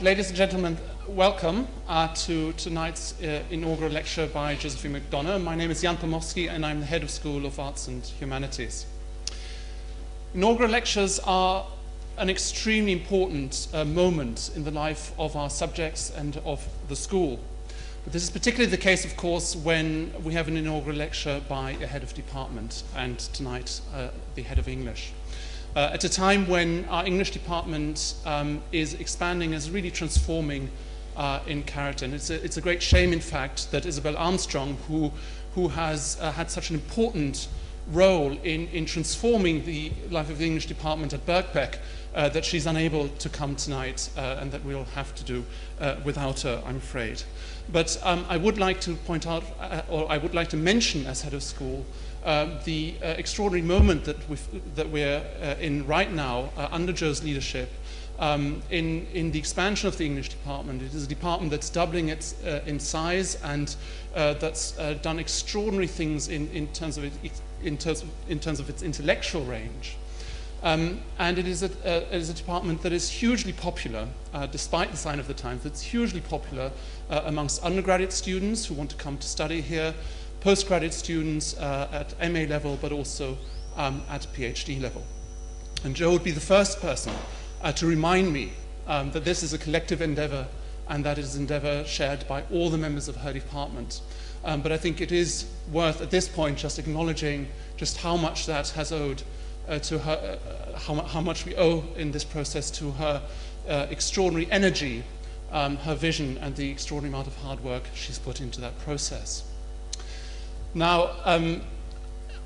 Ladies and gentlemen, welcome to tonight's inaugural lecture by Josephine McDonagh. My name is Jan Pomorski and I'm the head of School of Arts and Humanities. Inaugural lectures are an extremely important moment in the life of our subjects and of the school. But this is particularly the case, of course, when we have an inaugural lecture by a head of department, and tonight the head of English. At a time when our English department is expanding, is really transforming in character. And it's a great shame, in fact, that Isabel Armstrong, who has had such an important role in transforming the life of the English department at Birkbeck, that she's unable to come tonight, and that we'll have to do without her, I'm afraid. But I would like to point out, or I would like to mention as head of school, the extraordinary moment that we're in right now under Joe's leadership in the expansion of the English department. It is a department that's doubling in size and that's done extraordinary things in terms of its intellectual range. And it is a department that is hugely popular, despite the sign of the times. It's hugely popular amongst undergraduate students who want to come to study here, postgraduate students at MA level, but also at PhD level. And Joe would be the first person to remind me that this is a collective endeavor and that it is an endeavor shared by all the members of her department. But I think it is worth at this point just acknowledging just how much that has owed to her, how much we owe in this process to her extraordinary energy, her vision, and the extraordinary amount of hard work she's put into that process. Now,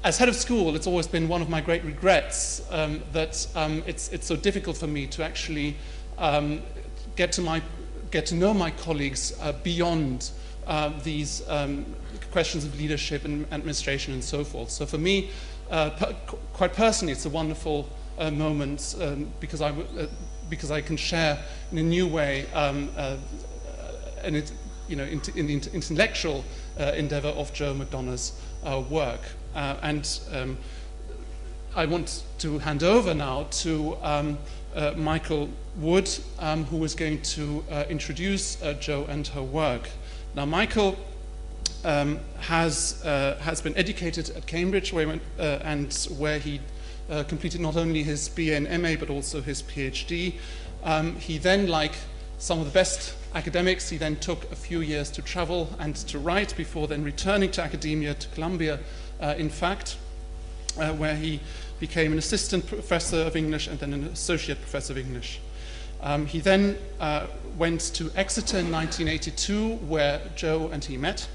as head of school, it's always been one of my great regrets that it's so difficult for me to actually get to know my colleagues beyond these questions of leadership and administration and so forth. So for me, quite personally, it's a wonderful moment because I can share in a new way in the intellectual endeavor of Joe McDonagh's work. And I want to hand over now to Michael Wood, who is going to introduce Joe and her work. Now, Michael has been educated at Cambridge, where he completed not only his BA and MA, but also his PhD. He then, like some of the best academics, he then took a few years to travel and to write before then returning to academia, to Columbia, in fact, where he became an assistant professor of English and then an associate professor of English. He then went to Exeter in 1982, where Joe and he met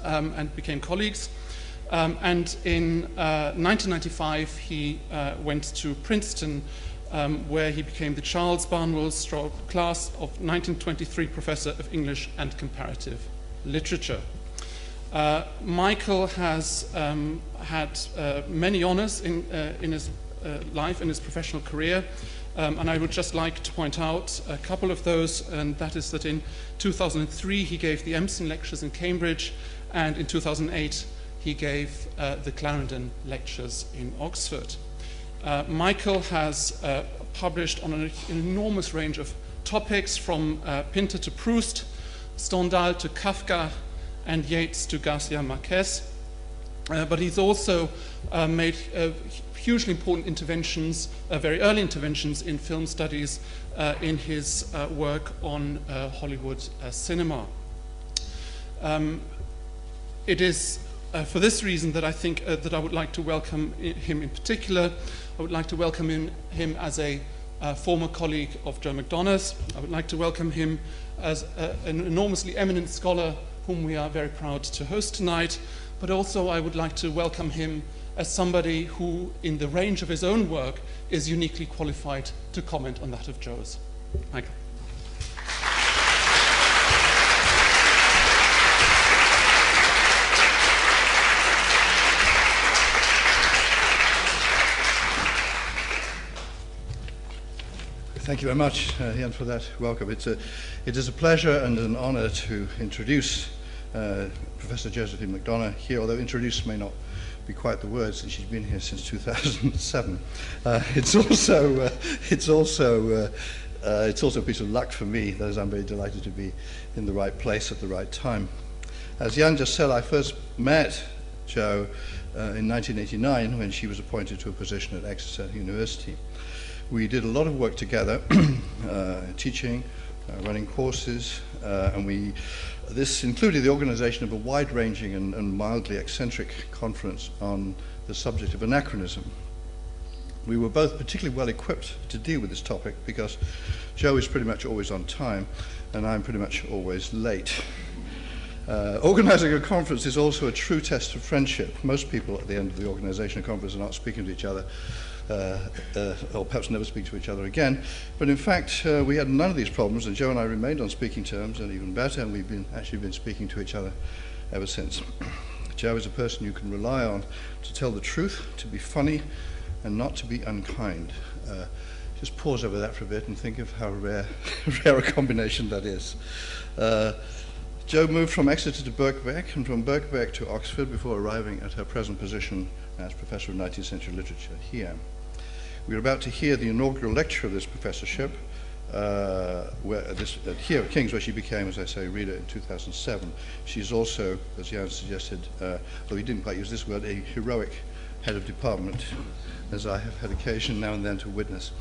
and became colleagues. And in 1995, he went to Princeton, where he became the Charles Barnwell Class of 1923 Professor of English and Comparative Literature. Michael has had many honors in his life, in his professional career, and I would just like to point out a couple of those, and that is that in 2003 he gave the Empson Lectures in Cambridge, and in 2008 he gave the Clarendon Lectures in Oxford. Michael has published on an enormous range of topics, from Pinter to Proust, Stendhal to Kafka, and Yeats to Garcia Marquez. But he's also made hugely important interventions, very early interventions in film studies in his work on Hollywood cinema. It is for this reason that I think that I would like to welcome him in particular. I would like to welcome him as a former colleague of Joe McDonagh's. I would like to welcome him as an enormously eminent scholar whom we are very proud to host tonight. But also I would like to welcome him as somebody who, in the range of his own work, is uniquely qualified to comment on that of Joe's. Michael. Thank you very much, Ian, for that welcome. It is a pleasure and an honor to introduce Professor Josephine McDonagh here, although introduce may not be quite the word since she's been here since 2007. It's also it's also a piece of luck for me, that is, I'm very delighted to be in the right place at the right time. As Jan just said, I first met Jo in 1989 when she was appointed to a position at Exeter University. We did a lot of work together, teaching, running courses, and this included the organization of a wide-ranging and mildly eccentric conference on the subject of anachronism. We were both particularly well equipped to deal with this topic because Jo is pretty much always on time and I'm pretty much always late. Organizing a conference is also a true test of friendship. Most people at the end of the organization of a conference are not speaking to each other, or perhaps never speak to each other again. But in fact, we had none of these problems, and Jo and I remained on speaking terms, and even better, and we've actually been speaking to each other ever since. Jo is a person you can rely on to tell the truth, to be funny, and not to be unkind. Just pause over that for a bit and think of how rare a combination that is. Jo moved from Exeter to Birkbeck and from Birkbeck to Oxford before arriving at her present position as Professor of 19th-century literature here. We're about to hear the inaugural lecture of this professorship here at King's, where she became, as I say, reader in 2007. She's also, as Jan suggested, though he didn't quite use this word, a heroic head of department, as I have had occasion now and then to witness.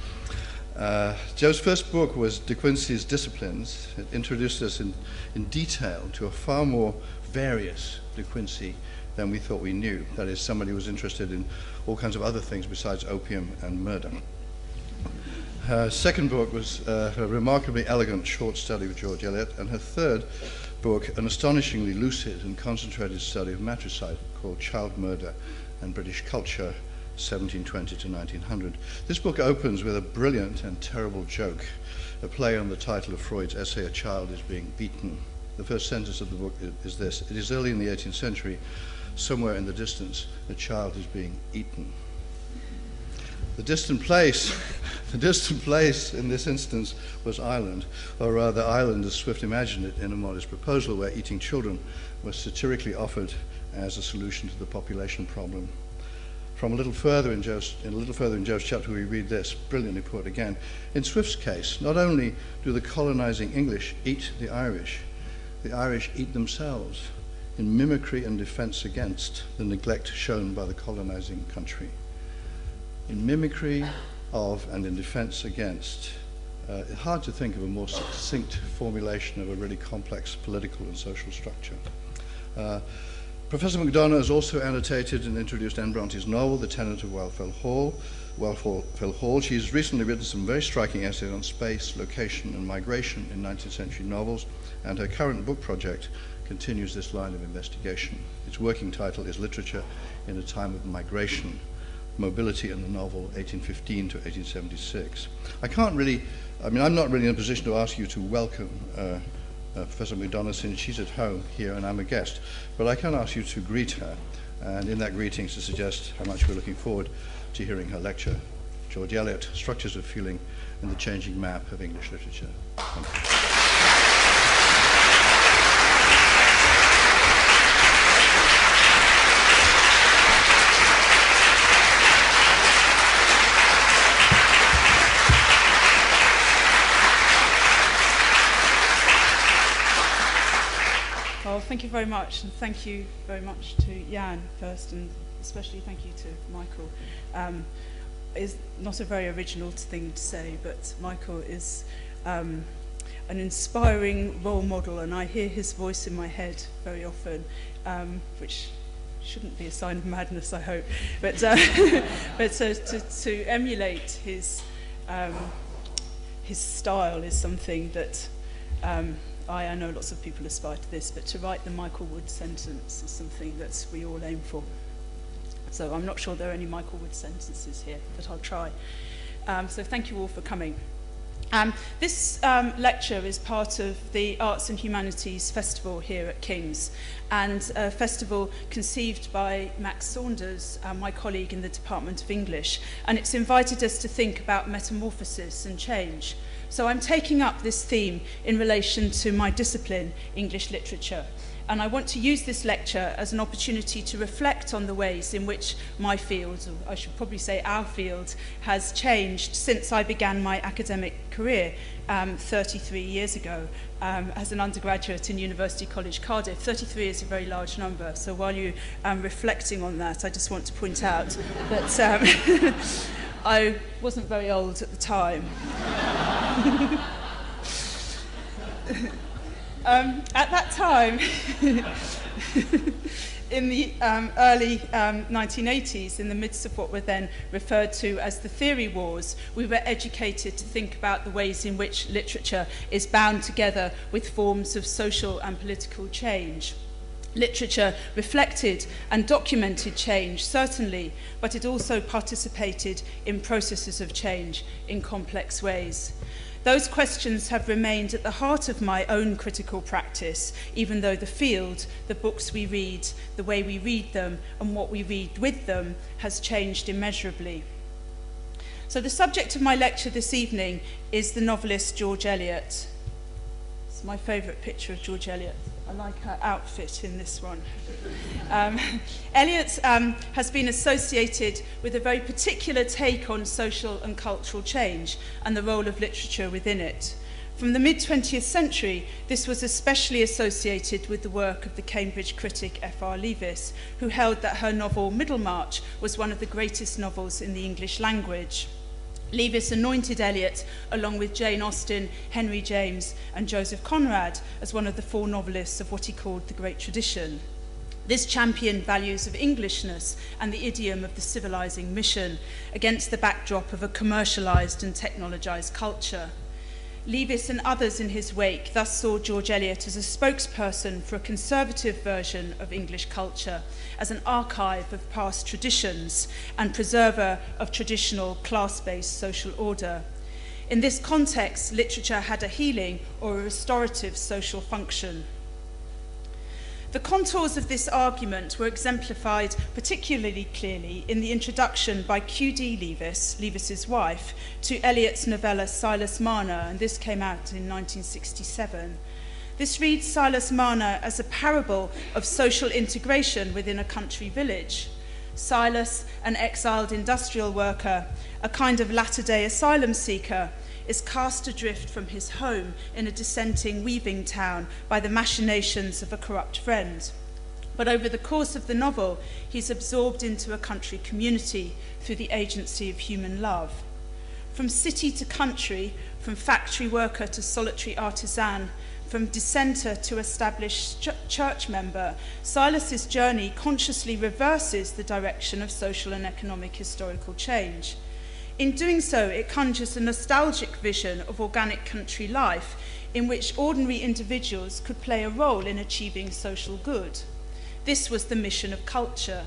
Jo's first book was De Quincey's Disciplines. It introduced us in detail to a far more various De Quincey than we thought we knew. That is, somebody who was interested in all kinds of other things besides opium and murder. Her second book was a remarkably elegant short study of George Eliot, and her third book, an astonishingly lucid and concentrated study of matricide called Child Murder and British Culture, 1720 to 1900. This book opens with a brilliant and terrible joke, a play on the title of Freud's essay, A Child is Being Beaten. The first sentence of the book is this: it is early in the 18th century, somewhere in the distance, a child is being eaten. The distant place in this instance was Ireland, or rather Ireland as Swift imagined it in A Modest Proposal, where eating children was satirically offered as a solution to the population problem. From a little further in Jo's chapter, we read this, brilliantly put again. In Swift's case, not only do the colonizing English eat the Irish eat themselves in mimicry and defense against the neglect shown by the colonizing country. In mimicry of and in defense against. It's hard to think of a more succinct formulation of a really complex political and social structure. Professor Mcdonagh has also annotated and introduced N. Bronte's novel, The Tenant of Wildfell Hall. She's recently written some very striking essays on space, location, and migration in 19th century novels, and her current book project continues this line of investigation. Its working title is Literature in a Time of Migration, Mobility in the Novel, 1815 to 1876. I'm not really in a position to ask you to welcome Professor Mcdonagh, since she's at home here and I'm a guest, but I can ask you to greet her, and in that greeting to suggest how much we're looking forward to hearing her lecture, George Eliot, Structures of Feeling and the Changing Map of English Literature. Thank you. Thank you very much, and thank you very much to Jan first, and especially thank you to Michael. It's not a very original thing to say, but Michael is an inspiring role model, and I hear his voice in my head very often, which shouldn't be a sign of madness, I hope. But to emulate his style is something that I know lots of people aspire to this, but to write the Michael Wood sentence is something that we all aim for. So I'm not sure there are any Michael Wood sentences here, but I'll try. So thank you all for coming. This lecture is part of the Arts and Humanities Festival here at King's, and a festival conceived by Max Saunders, my colleague in the Department of English, and it's invited us to think about metamorphosis and change. So I'm taking up this theme in relation to my discipline, English literature. And I want to use this lecture as an opportunity to reflect on the ways in which my field, or I should probably say our field, has changed since I began my academic career 33 years ago as an undergraduate in University College Cardiff. 33 is a very large number, so while you're reflecting on that, I just want to point out that I wasn't very old at the time. At that time, in the early 1980s, in the midst of what were then referred to as the theory wars, we were educated to think about the ways in which literature is bound together with forms of social and political change. Literature reflected and documented change, certainly, but it also participated in processes of change in complex ways. Those questions have remained at the heart of my own critical practice, even though the field, the books we read, the way we read them, and what we read with them has changed immeasurably. So the subject of my lecture this evening is the novelist George Eliot. It's my favourite picture of George Eliot. I like her outfit in this one. Eliot has been associated with a very particular take on social and cultural change and the role of literature within it. From the mid-20th century, this was especially associated with the work of the Cambridge critic F.R. Leavis, who held that her novel Middlemarch was one of the greatest novels in the English language. Leavis anointed Eliot, along with Jane Austen, Henry James, and Joseph Conrad, as one of the four novelists of what he called the Great Tradition. This championed values of Englishness and the idiom of the civilizing mission against the backdrop of a commercialized and technologized culture. Leavis and others in his wake thus saw George Eliot as a spokesperson for a conservative version of English culture, as an archive of past traditions and preserver of traditional class-based social order. In this context, literature had a healing or a restorative social function. The contours of this argument were exemplified particularly clearly in the introduction by Q.D. Leavis, Leavis's wife, to Eliot's novella Silas Marner, and this came out in 1967. This reads Silas Marner as a parable of social integration within a country village. Silas, an exiled industrial worker, a kind of latter-day asylum seeker, is cast adrift from his home in a dissenting weaving town by the machinations of a corrupt friend. But over the course of the novel, he's absorbed into a country community through the agency of human love. From city to country, from factory worker to solitary artisan, from dissenter to established church member, Silas's journey consciously reverses the direction of social and economic historical change. In doing so, it conjures a nostalgic vision of organic country life in which ordinary individuals could play a role in achieving social good. This was the mission of culture.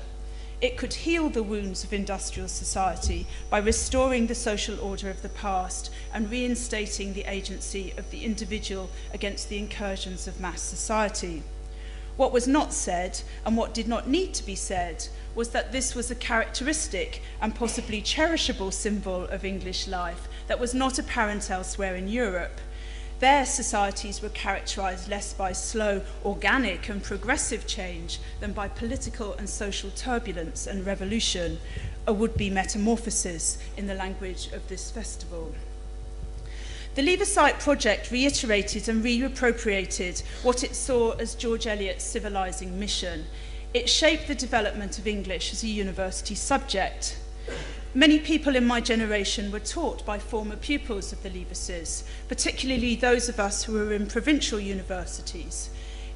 It could heal the wounds of industrial society by restoring the social order of the past and reinstating the agency of the individual against the incursions of mass society. What was not said, and what did not need to be said, was that this was a characteristic and possibly cherishable symbol of English life that was not apparent elsewhere in Europe. Their societies were characterized less by slow, organic and progressive change than by political and social turbulence and revolution, a would-be metamorphosis in the language of this festival. The Leavisite project reiterated and reappropriated what it saw as George Eliot's civilizing mission. It shaped the development of English as a university subject. Many people in my generation were taught by former pupils of the Leavises, particularly those of us who were in provincial universities.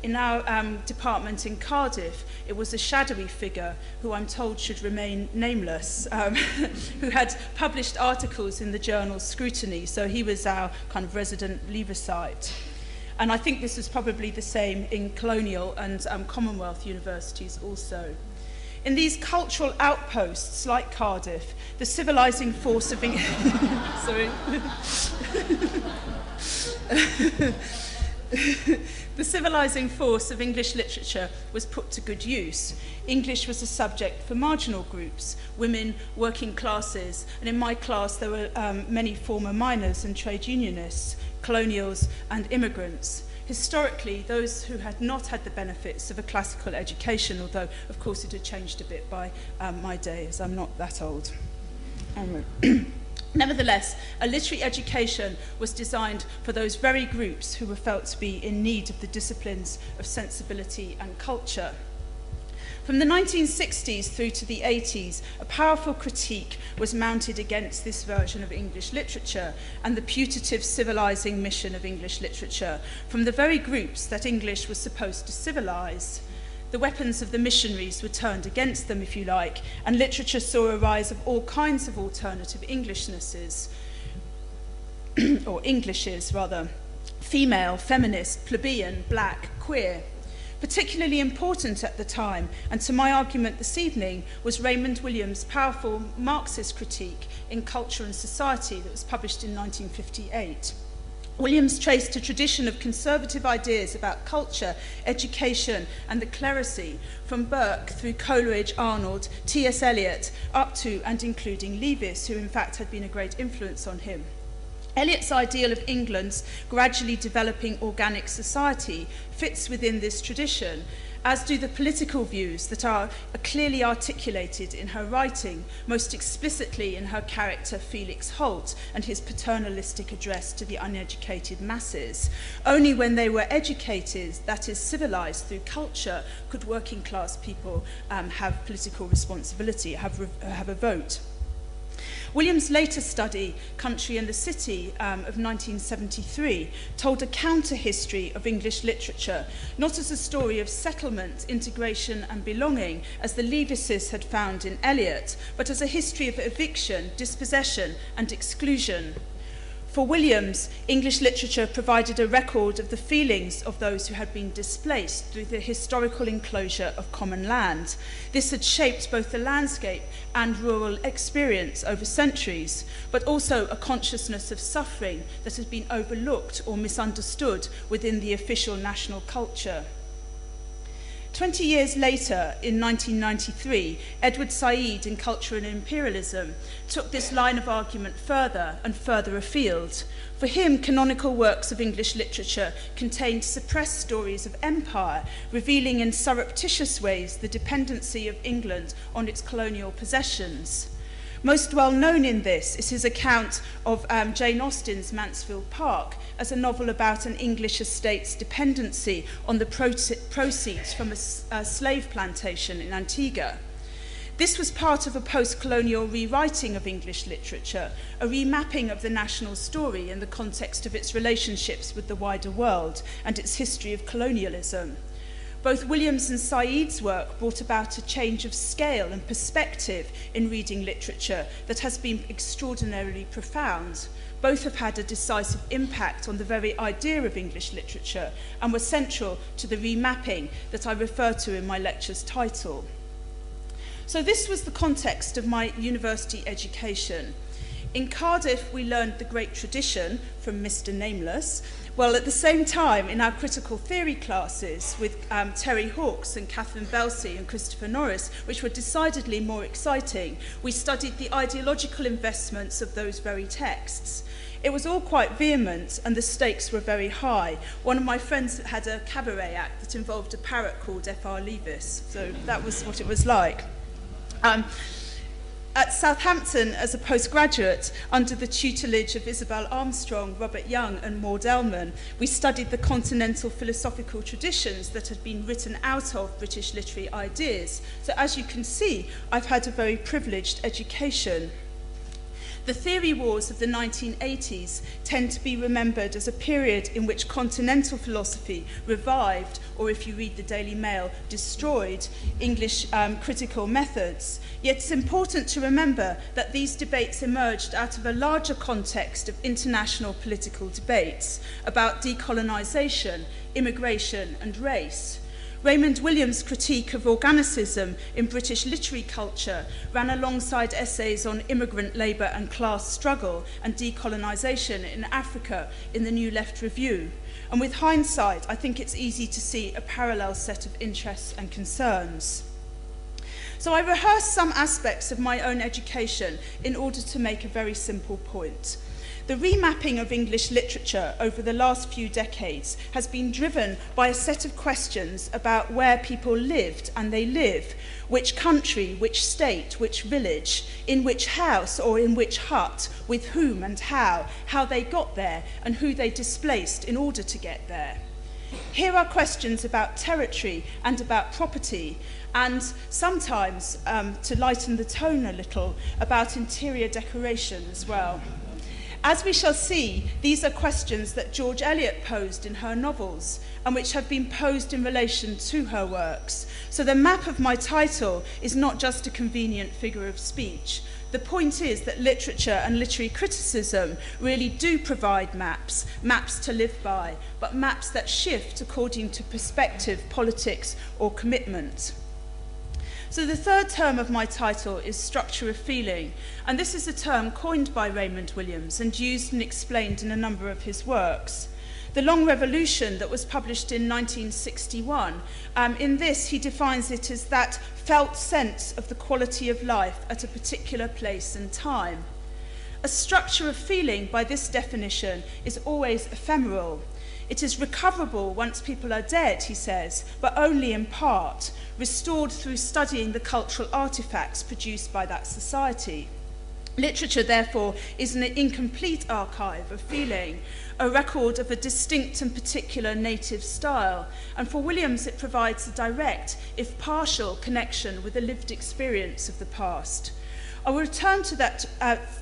In our department in Cardiff, it was a shadowy figure who I'm told should remain nameless, who had published articles in the journal Scrutiny, so he was our kind of resident Leavisite. And I think this was probably the same in colonial and Commonwealth universities also. In these cultural outposts like Cardiff, the civilizing force of the civilizing force of English literature was put to good use. English was a subject for marginal groups, women, working classes, and in my class there were many former miners and trade unionists, colonials and immigrants, historically those who had not had the benefits of a classical education, although of course it had changed a bit by my day, as I'm not that old. Nevertheless, a literary education was designed for those very groups who were felt to be in need of the disciplines of sensibility and culture. From the 1960s through to the 80s, a powerful critique was mounted against this version of English literature and the putative civilizing mission of English literature from the very groups that English was supposed to civilize. The weapons of the missionaries were turned against them, if you like, and literature saw a rise of all kinds of alternative Englishnesses, or Englishes rather, female, feminist, plebeian, black, queer. Particularly important at the time, and to my argument this evening, was Raymond Williams' powerful Marxist critique in Culture and Society that was published in 1958. Williams traced a tradition of conservative ideas about culture, education, and the clerisy from Burke through Coleridge, Arnold, T.S. Eliot, up to and including Lewis, who in fact had been a great influence on him. Eliot's ideal of England's gradually developing organic society fits within this tradition, as do the political views that are clearly articulated in her writing, most explicitly in her character Felix Holt and his paternalistic address to the uneducated masses. Only when they were educated, that is civilized through culture, could working class people have political responsibility, have a vote. Williams' later study, Country and the City, of 1973, told a counter-history of English literature, not as a story of settlement, integration and belonging, as the Lewises had found in Eliot, but as a history of eviction, dispossession and exclusion. For Williams, English literature provided a record of the feelings of those who had been displaced through the historical enclosure of common land. This had shaped both the landscape and rural experience over centuries, but also a consciousness of suffering that had been overlooked or misunderstood within the official national culture. 20 years later, in 1993, Edward Said in Culture and Imperialism took this line of argument further and further afield. For him, canonical works of English literature contained suppressed stories of empire, revealing in surreptitious ways the dependency of England on its colonial possessions. Most well known in this is his account of Jane Austen's Mansfield Park as a novel about an English estate's dependency on the proceeds from a slave plantation in Antigua. This was part of a post-colonial rewriting of English literature, a remapping of the national story in the context of its relationships with the wider world and its history of colonialism. Both Williams and Said's work brought about a change of scale and perspective in reading literature that has been extraordinarily profound. Both have had a decisive impact on the very idea of English literature and were central to the remapping that I refer to in my lecture's title. So this was the context of my university education. In Cardiff, we learned the great tradition from Mr. Nameless, while at the same time in our critical theory classes with Terry Hawkes and Catherine Belsey and Christopher Norris, which were decidedly more exciting, we studied the ideological investments of those very texts. It was all quite vehement and the stakes were very high. One of my friends had a cabaret act that involved a parrot called F.R. Leavis, so that was what it was like. At Southampton, as a postgraduate, under the tutelage of Isabel Armstrong, Robert Young and Maud Ellman, we studied the continental philosophical traditions that had been written out of British literary ideas. So as you can see, I've had a very privileged education. The theory wars of the 1980s tend to be remembered as a period in which continental philosophy revived, or if you read the Daily Mail, destroyed English critical methods. Yet it's important to remember that these debates emerged out of a larger context of international political debates about decolonisation, immigration and race. Raymond Williams' critique of organicism in British literary culture ran alongside essays on immigrant labour and class struggle and decolonisation in Africa in the New Left Review. And with hindsight, I think it's easy to see a parallel set of interests and concerns. So I rehearsed some aspects of my own education in order to make a very simple point. The remapping of English literature over the last few decades has been driven by a set of questions about where people lived and they live, which country, which state, which village, in which house or in which hut, with whom and how they got there and who they displaced in order to get there. Here are questions about territory and about property, and sometimes, to lighten the tone a little, about interior decoration as well. As we shall see, these are questions that George Eliot posed in her novels and which have been posed in relation to her works. So the map of my title is not just a convenient figure of speech. The point is that literature and literary criticism really do provide maps, maps to live by, but maps that shift according to perspective, politics, or commitment. So the third term of my title is structure of feeling, and this is a term coined by Raymond Williams and used and explained in a number of his works. The Long Revolution that was published in 1961, in this he defines it as that felt sense of the quality of life at a particular place and time. A structure of feeling, by this definition, is always ephemeral. It is recoverable once people are dead, he says, but only in part, restored through studying the cultural artifacts produced by that society. Literature, therefore, is an incomplete archive of feeling, a record of a distinct and particular native style, and for Williams it provides a direct, if partial, connection with the lived experience of the past. I will return to that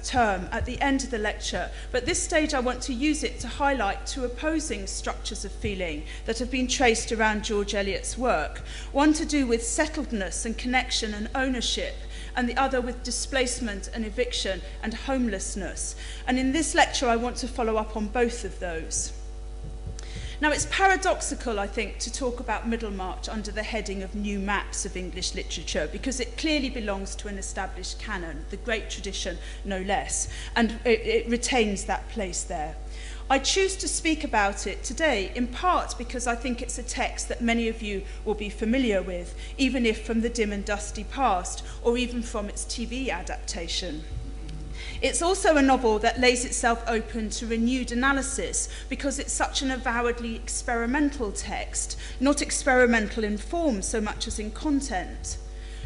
term at the end of the lecture, but at this stage I want to use it to highlight two opposing structures of feeling that have been traced around George Eliot's work, one to do with settledness and connection and ownership, and the other with displacement and eviction and homelessness. And in this lecture I want to follow up on both of those. Now, it's paradoxical, I think, to talk about Middlemarch under the heading of new maps of English literature, because it clearly belongs to an established canon, the great tradition, no less, and it retains that place there. I choose to speak about it today, in part because I think it's a text that many of you will be familiar with, even if from the dim and dusty past, or even from its TV adaptation. It's also a novel that lays itself open to renewed analysis because it's such an avowedly experimental text, not experimental in form so much as in content.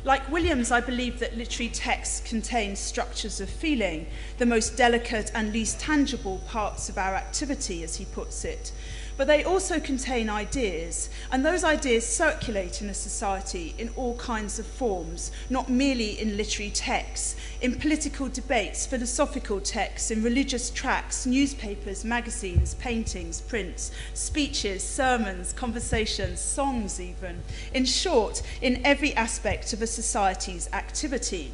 Like Williams, I believe that literary texts contain structures of feeling, the most delicate and least tangible parts of our activity, as he puts it. But they also contain ideas, and those ideas circulate in a society in all kinds of forms, not merely in literary texts, in political debates, philosophical texts, in religious tracts, newspapers, magazines, paintings, prints, speeches, sermons, conversations, songs even. In short, in every aspect of a society's activity.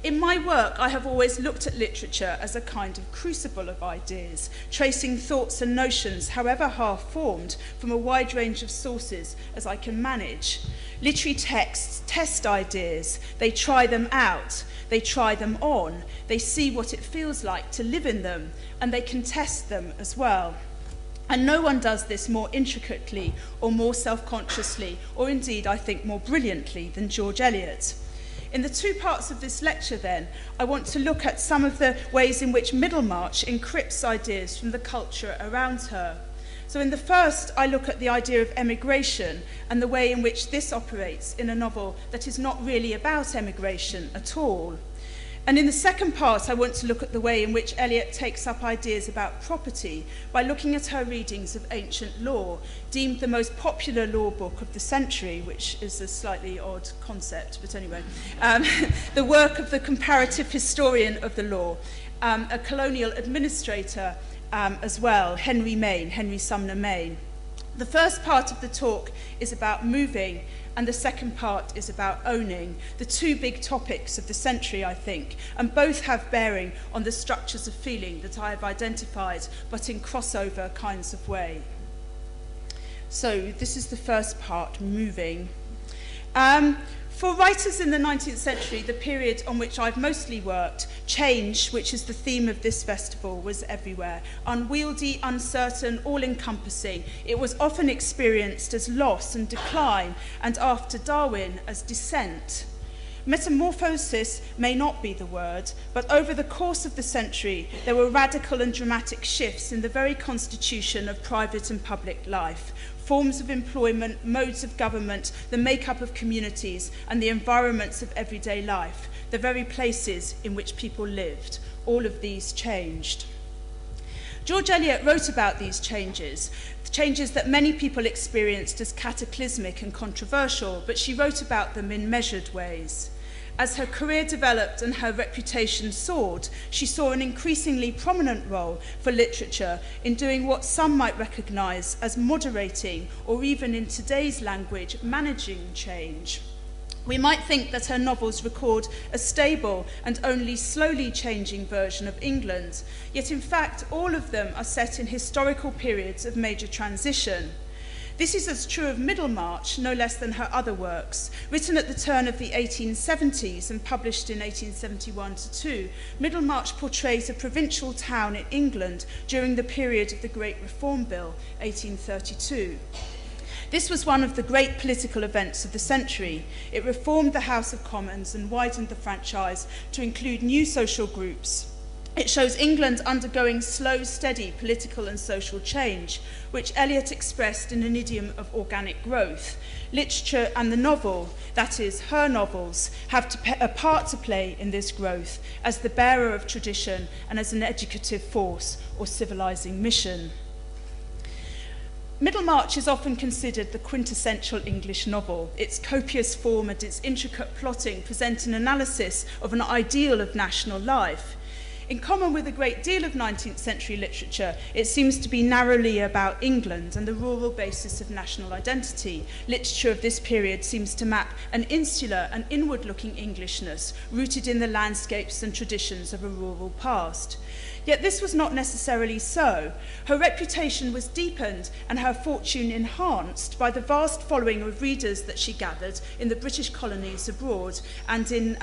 In my work, I have always looked at literature as a kind of crucible of ideas, tracing thoughts and notions, however half-formed, from a wide range of sources as I can manage. Literary texts test ideas, they try them out, they try them on, they see what it feels like to live in them, and they contest them as well. And no one does this more intricately or more self-consciously, or indeed, I think, more brilliantly than George Eliot. In the two parts of this lecture, then, I want to look at some of the ways in which Middlemarch encrypts ideas from the culture around her. So in the first, I look at the idea of emigration and the way in which this operates in a novel that is not really about emigration at all. And in the second part, I want to look at the way in which Eliot takes up ideas about property by looking at her readings of ancient law, deemed the most popular law book of the century, which is a slightly odd concept, but anyway. The work of the comparative historian of the law, a colonial administrator as well, Henry Sumner Maine. The first part of the talk is about moving, and the second part is about owning, the two big topics of the century, I think, and both have bearing on the structures of feeling that I have identified, but in crossover kinds of way. So this is the first part, moving. For writers in the 19th century, the period on which I've mostly worked, change, which is the theme of this festival, was everywhere. Unwieldy, uncertain, all-encompassing. It was often experienced as loss and decline, and after Darwin, as descent. Metamorphosis may not be the word, but over the course of the century, there were radical and dramatic shifts in the very constitution of private and public life, forms of employment, modes of government, the makeup of communities, and the environments of everyday life, the very places in which people lived. All of these changed. George Eliot wrote about these changes that many people experienced as cataclysmic and controversial, but she wrote about them in measured ways. As her career developed and her reputation soared, she saw an increasingly prominent role for literature in doing what some might recognise as moderating, or even in today's language, managing change. We might think that her novels record a stable and only slowly changing version of England, yet in fact all of them are set in historical periods of major transition. This is as true of Middlemarch, no less than her other works. Written at the turn of the 1870s and published in 1871-2, Middlemarch portrays a provincial town in England during the period of the Great Reform Bill, 1832. This was one of the great political events of the century. It reformed the House of Commons and widened the franchise to include new social groups. It shows England undergoing slow, steady political and social change, which Eliot expressed in an idiom of organic growth. Literature and the novel, that is, her novels, have a part to play in this growth as the bearer of tradition and as an educative force or civilizing mission. Middlemarch is often considered the quintessential English novel. Its copious form and its intricate plotting present an analysis of an ideal of national life. In common with a great deal of 19th century literature, it seems to be narrowly about England and the rural basis of national identity. Literature of this period seems to map an insular and inward-looking Englishness rooted in the landscapes and traditions of a rural past. Yet this was not necessarily so. Her reputation was deepened and her fortune enhanced by the vast following of readers that she gathered in the British colonies abroad and in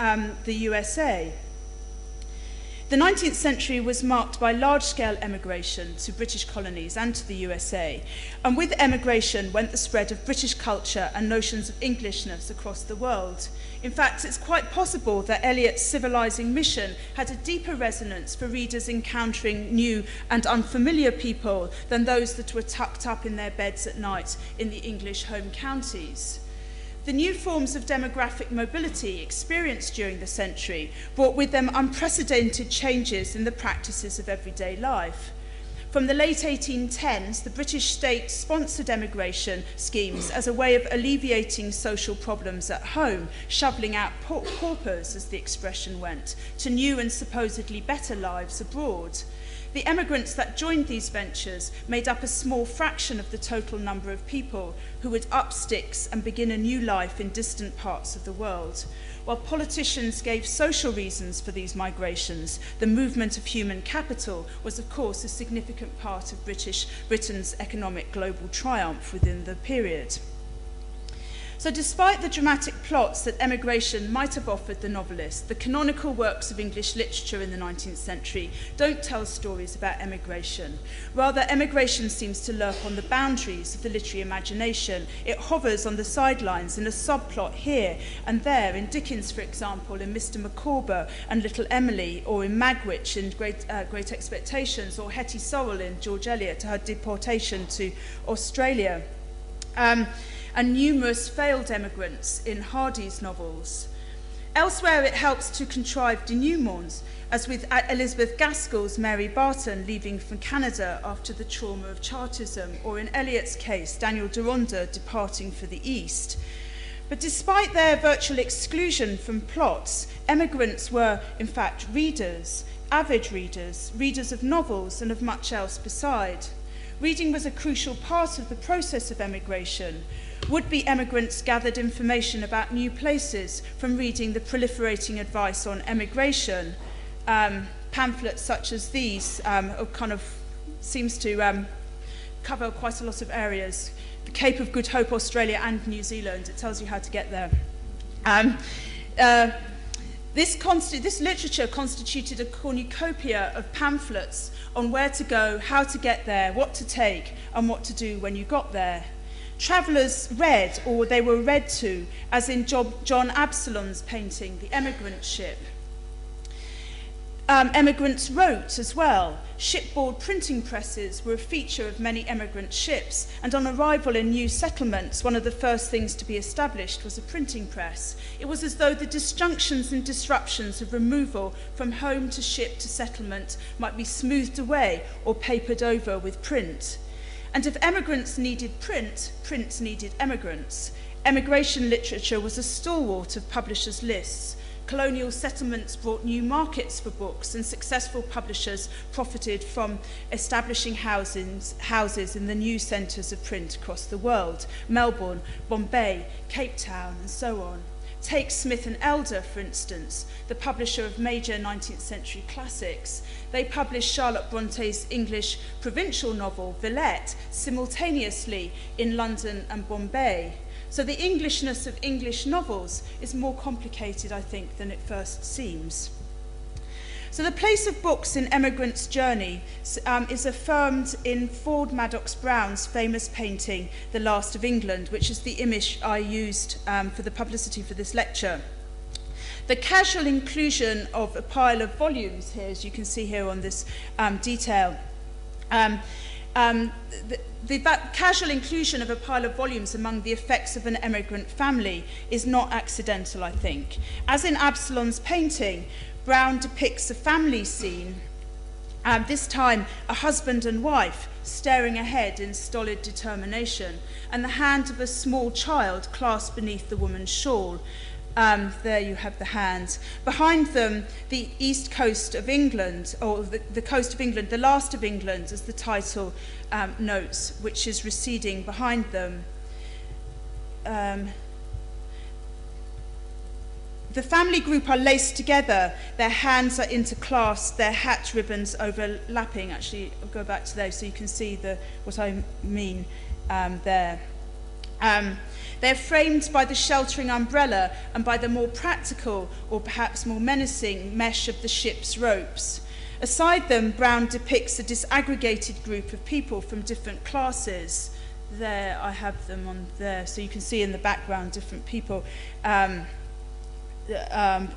the USA. The 19th century was marked by large-scale emigration to British colonies and to the USA, and with emigration went the spread of British culture and notions of Englishness across the world. In fact, it's quite possible that Eliot's civilizing mission had a deeper resonance for readers encountering new and unfamiliar people than those that were tucked up in their beds at night in the English home counties. The new forms of demographic mobility experienced during the century brought with them unprecedented changes in the practices of everyday life. From the late 1810s, the British state sponsored emigration schemes as a way of alleviating social problems at home, shoveling out paupers, as the expression went, to new and supposedly better lives abroad. The emigrants that joined these ventures made up a small fraction of the total number of people who would up sticks and begin a new life in distant parts of the world. While politicians gave social reasons for these migrations, the movement of human capital was, of course, a significant part of Britain's economic global triumph within the period. So despite the dramatic plots that emigration might have offered the novelist, the canonical works of English literature in the 19th century don't tell stories about emigration. Rather, emigration seems to lurk on the boundaries of the literary imagination. It hovers on the sidelines in a subplot here and there, in Dickens, for example, in Mr. Micawber and Little Emily, or in Magwitch in Great Expectations, or Hetty Sorrel in George Eliot, her deportation to Australia. And numerous failed emigrants in Hardy's novels. Elsewhere, it helps to contrive denouements, as with Elizabeth Gaskell's Mary Barton leaving for Canada after the trauma of Chartism, or in Eliot's case, Daniel Deronda departing for the East. But despite their virtual exclusion from plots, emigrants were, in fact, readers, avid readers, readers of novels and of much else beside. Reading was a crucial part of the process of emigration. Would-be emigrants gathered information about new places from reading the proliferating advice on emigration. Pamphlets such as these seems to cover quite a lot of areas. The Cape of Good Hope, Australia and New Zealand. It tells you how to get there. This literature constituted a cornucopia of pamphlets on where to go, how to get there, what to take, and what to do when you got there. Travellers read, or they were read to, as in John Absalom's painting, The Emigrant Ship. Emigrants wrote as well. Shipboard printing presses were a feature of many emigrant ships, and on arrival in new settlements, one of the first things to be established was a printing press. It was as though the disjunctions and disruptions of removal from home to ship to settlement might be smoothed away or papered over with print. And if emigrants needed print, print needed emigrants. Emigration literature was a stalwart of publishers' lists. Colonial settlements brought new markets for books, and successful publishers profited from establishing houses in the new centres of print across the world: Melbourne, Bombay, Cape Town, and so on. Take Smith and Elder, for instance, the publisher of major 19th-century classics. They published Charlotte Bronte's English provincial novel, Villette, simultaneously in London and Bombay. So the Englishness of English novels is more complicated, I think, than it first seems. So the place of books in emigrants' journey is affirmed in Ford Madox Brown's famous painting, The Last of England, which is the image I used for the publicity for this lecture. The casual inclusion of a pile of volumes here, as you can see here on this detail, that casual inclusion of a pile of volumes among the effects of an emigrant family is not accidental, I think. As in Absalom's painting, Brown depicts a family scene, this time a husband and wife staring ahead in stolid determination, and the hand of a small child clasped beneath the woman's shawl. There you have the hands. Behind them, the east coast of England, or the coast of England, the last of England, as the title notes, which is receding behind them. The family group are laced together, their hands are interclasped, their hat ribbons overlapping. Actually, I'll go back to those so you can see what I mean there. They're framed by the sheltering umbrella and by the more practical, or perhaps more menacing, mesh of the ship's ropes. Aside them, Brown depicts a disaggregated group of people from different classes. There, I have them on there, so you can see in the background different people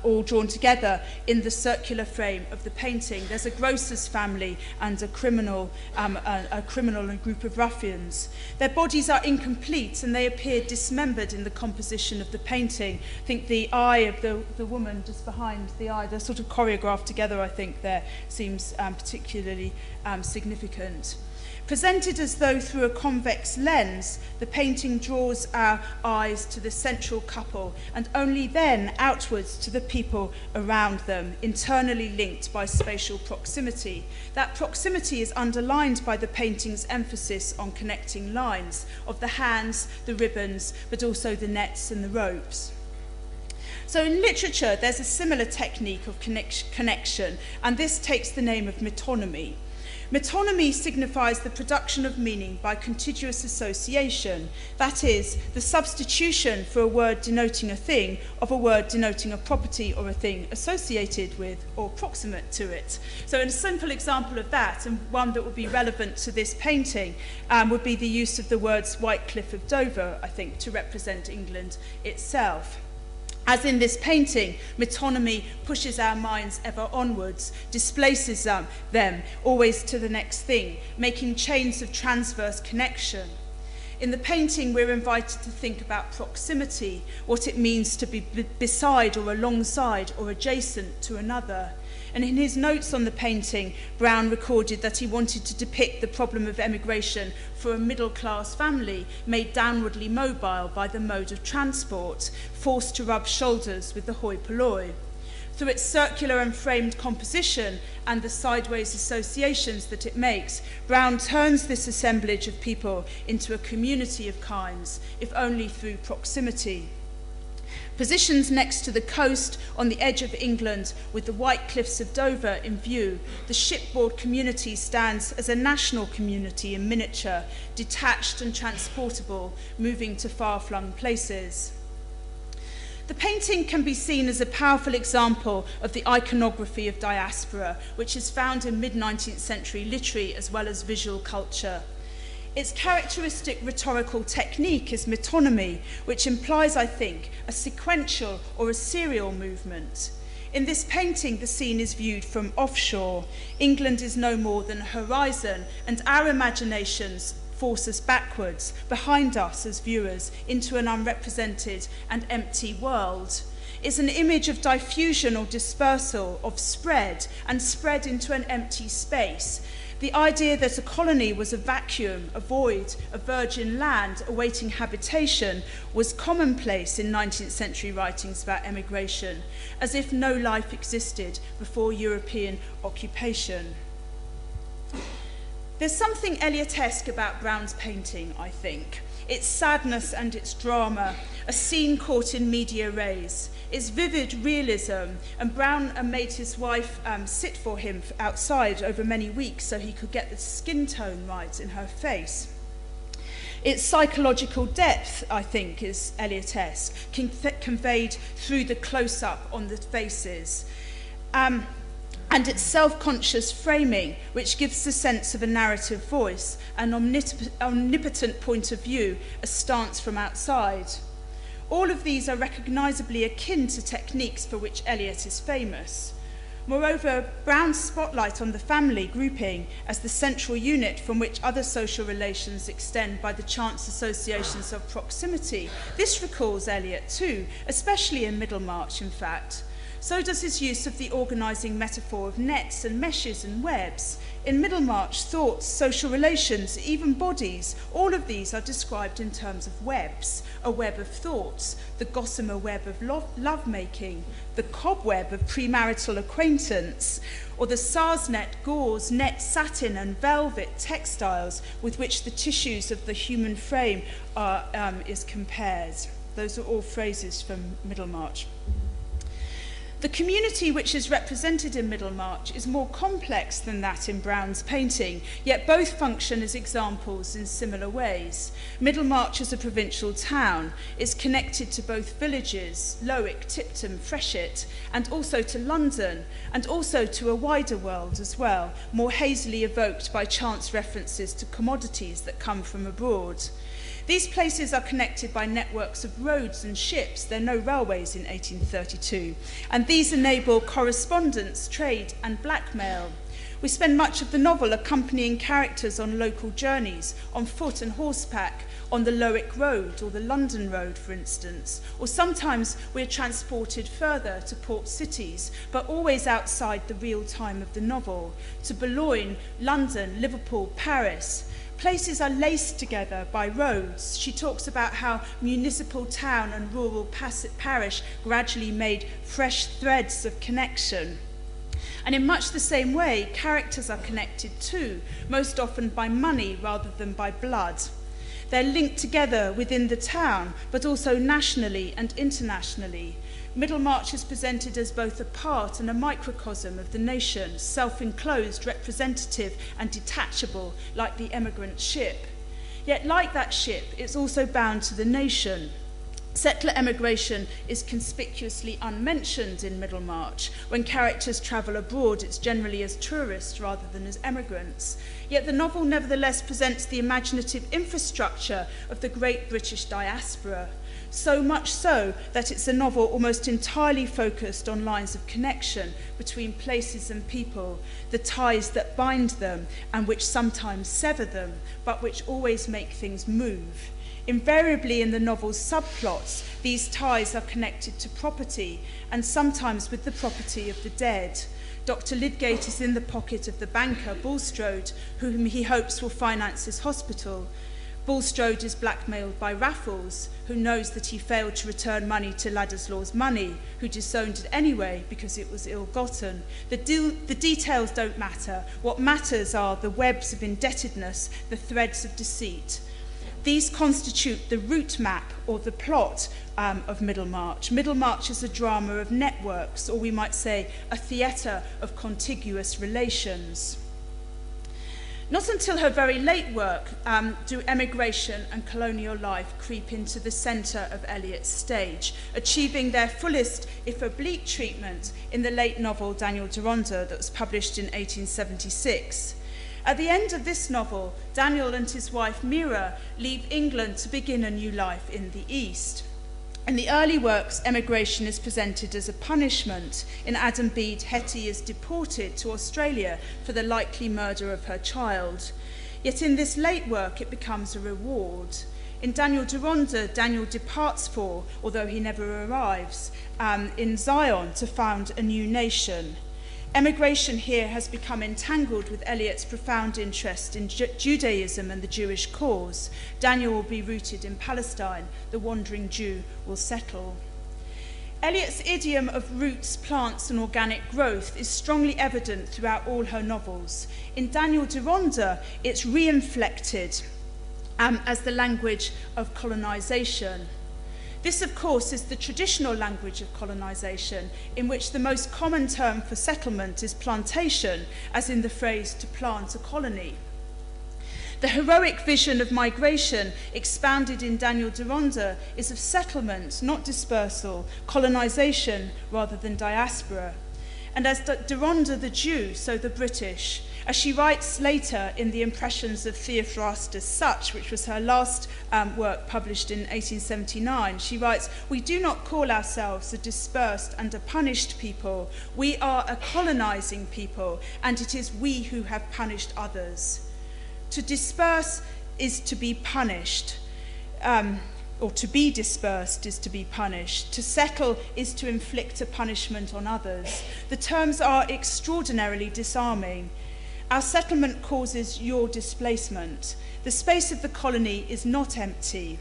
all drawn together in the circular frame of the painting. There's a grocer's family and a criminal and a group of ruffians. Their bodies are incomplete and they appear dismembered in the composition of the painting. I think the eye of the woman just behind the eye, they're sort of choreographed together, I think, there seems particularly significant. Presented as though through a convex lens, the painting draws our eyes to the central couple and only then outwards to the people around them, internally linked by spatial proximity. That proximity is underlined by the painting's emphasis on connecting lines of the hands, the ribbons, but also the nets and the ropes. So in literature, there's a similar technique of connection, and this takes the name of metonymy. Metonymy signifies the production of meaning by contiguous association, that is, the substitution for a word denoting a thing of a word denoting a property or a thing associated with or proximate to it. So a simple example of that, and one that would be relevant to this painting, would be the use of the words White Cliff of Dover, I think, to represent England itself. As in this painting, metonymy pushes our minds ever onwards, displaces them, always to the next thing, making chains of transverse connection. In the painting, we're invited to think about proximity, what it means to be beside or alongside or adjacent to another. And in his notes on the painting, Brown recorded that he wanted to depict the problem of emigration for a middle-class family made downwardly mobile by the mode of transport, forced to rub shoulders with the hoi polloi. Through its circular and framed composition and the sideways associations that it makes, Brown turns this assemblage of people into a community of kinds, if only through proximity. Positioned next to the coast on the edge of England with the white cliffs of Dover in view, the shipboard community stands as a national community in miniature, detached and transportable, moving to far-flung places. The painting can be seen as a powerful example of the iconography of diaspora, which is found in mid-19th century literary as well as visual culture. Its characteristic rhetorical technique is metonymy, which implies, I think, a sequential or a serial movement. In this painting, the scene is viewed from offshore. England is no more than a horizon, and our imaginations force us backwards, behind us as viewers, into an unrepresented and empty world. It's an image of diffusion or dispersal, of spread, and spread into an empty space. The idea that a colony was a vacuum, a void, a virgin land awaiting habitation was commonplace in 19th century writings about emigration, as if no life existed before European occupation. There's something Eliotesque about Brown's painting, I think. Its sadness and its drama, a scene caught in media res, its vivid realism, and Brown made his wife sit for him outside over many weeks so he could get the skin tone right in her face. Its psychological depth, I think, is Eliotesque, conveyed through the close-up on the faces. And its self-conscious framing, which gives the sense of a narrative voice, an omnipotent point of view, a stance from outside. All of these are recognisably akin to techniques for which Eliot is famous. Moreover, Brown's spotlight on the family grouping as the central unit from which other social relations extend by the chance associations of proximity, this recalls Eliot too, especially in Middlemarch, in fact. So does his use of the organising metaphor of nets and meshes and webs. In Middlemarch, thoughts, social relations, even bodies, all of these are described in terms of webs. A web of thoughts, the gossamer web of love-making, the cobweb of premarital acquaintance, or the sarsnet, gauze, net, satin and velvet textiles with which the tissues of the human frame is compared. Those are all phrases from Middlemarch. The community which is represented in Middlemarch is more complex than that in Brown's painting, yet both function as examples in similar ways. Middlemarch is a provincial town, is connected to both villages, Lowick, Tipton, Freshitt, and also to London, and also to a wider world as well, more hazily evoked by chance references to commodities that come from abroad. These places are connected by networks of roads and ships. There are no railways in 1832. And these enable correspondence, trade, and blackmail. We spend much of the novel accompanying characters on local journeys, on foot and horseback, on the Lowick Road or the London Road, for instance. Or sometimes we're transported further to port cities, but always outside the real time of the novel, to Boulogne, London, Liverpool, Paris. Places are laced together by roads. She talks about how municipal town and rural parish gradually made fresh threads of connection. And in much the same way, characters are connected too, most often by money rather than by blood. They're linked together within the town, but also nationally and internationally. Middlemarch is presented as both a part and a microcosm of the nation, self-enclosed, representative and detachable, like the emigrant ship. Yet like that ship, it's also bound to the nation. Settler emigration is conspicuously unmentioned in Middlemarch. When characters travel abroad, it's generally as tourists rather than as emigrants. Yet the novel nevertheless presents the imaginative infrastructure of the great British diaspora. So much so that it's a novel almost entirely focused on lines of connection between places and people, the ties that bind them and which sometimes sever them, but which always make things move. Invariably in the novel's subplots, these ties are connected to property, and sometimes with the property of the dead. Dr. Lydgate is in the pocket of the banker, Bulstrode, whom he hopes will finance his hospital. Bulstrode is blackmailed by Raffles, who knows that he failed to return money to Ladderslaw's money, who disowned it anyway because it was ill-gotten. The details don't matter. What matters are the webs of indebtedness, the threads of deceit. These constitute the route map or the plot of Middlemarch. Middlemarch is a drama of networks, or we might say a theatre of contiguous relations. Not until her very late work do emigration and colonial life creep into the centre of Eliot's stage, achieving their fullest, if oblique, treatment in the late novel Daniel Deronda that was published in 1876. At the end of this novel, Daniel and his wife Mira leave England to begin a new life in the East. In the early works, emigration is presented as a punishment. In Adam Bede, Hetty is deported to Australia for the likely murder of her child. Yet in this late work, it becomes a reward. In Daniel Deronda, Daniel departs for, although he never arrives, in Zion to found a new nation. Emigration here has become entangled with Eliot's profound interest in Judaism and the Jewish cause. Daniel will be rooted in Palestine. The wandering Jew will settle. Eliot's idiom of roots, plants, and organic growth is strongly evident throughout all her novels. In Daniel Deronda, it's re-inflected as the language of colonization. This, of course, is the traditional language of colonization, in which the most common term for settlement is plantation, as in the phrase to plant a colony. The heroic vision of migration expounded in Daniel Deronda is of settlement, not dispersal, colonization rather than diaspora. And as Deronda the Jew, so the British. As she writes later in the Impressions of Theophrastus Such, which was her last work published in 1879, she writes, "We do not call ourselves a dispersed and a punished people. We are a colonizing people, and it is we who have punished others." To disperse is to be punished, or to be dispersed is to be punished. To settle is to inflict a punishment on others. The terms are extraordinarily disarming. Our settlement causes your displacement. The space of the colony is not empty.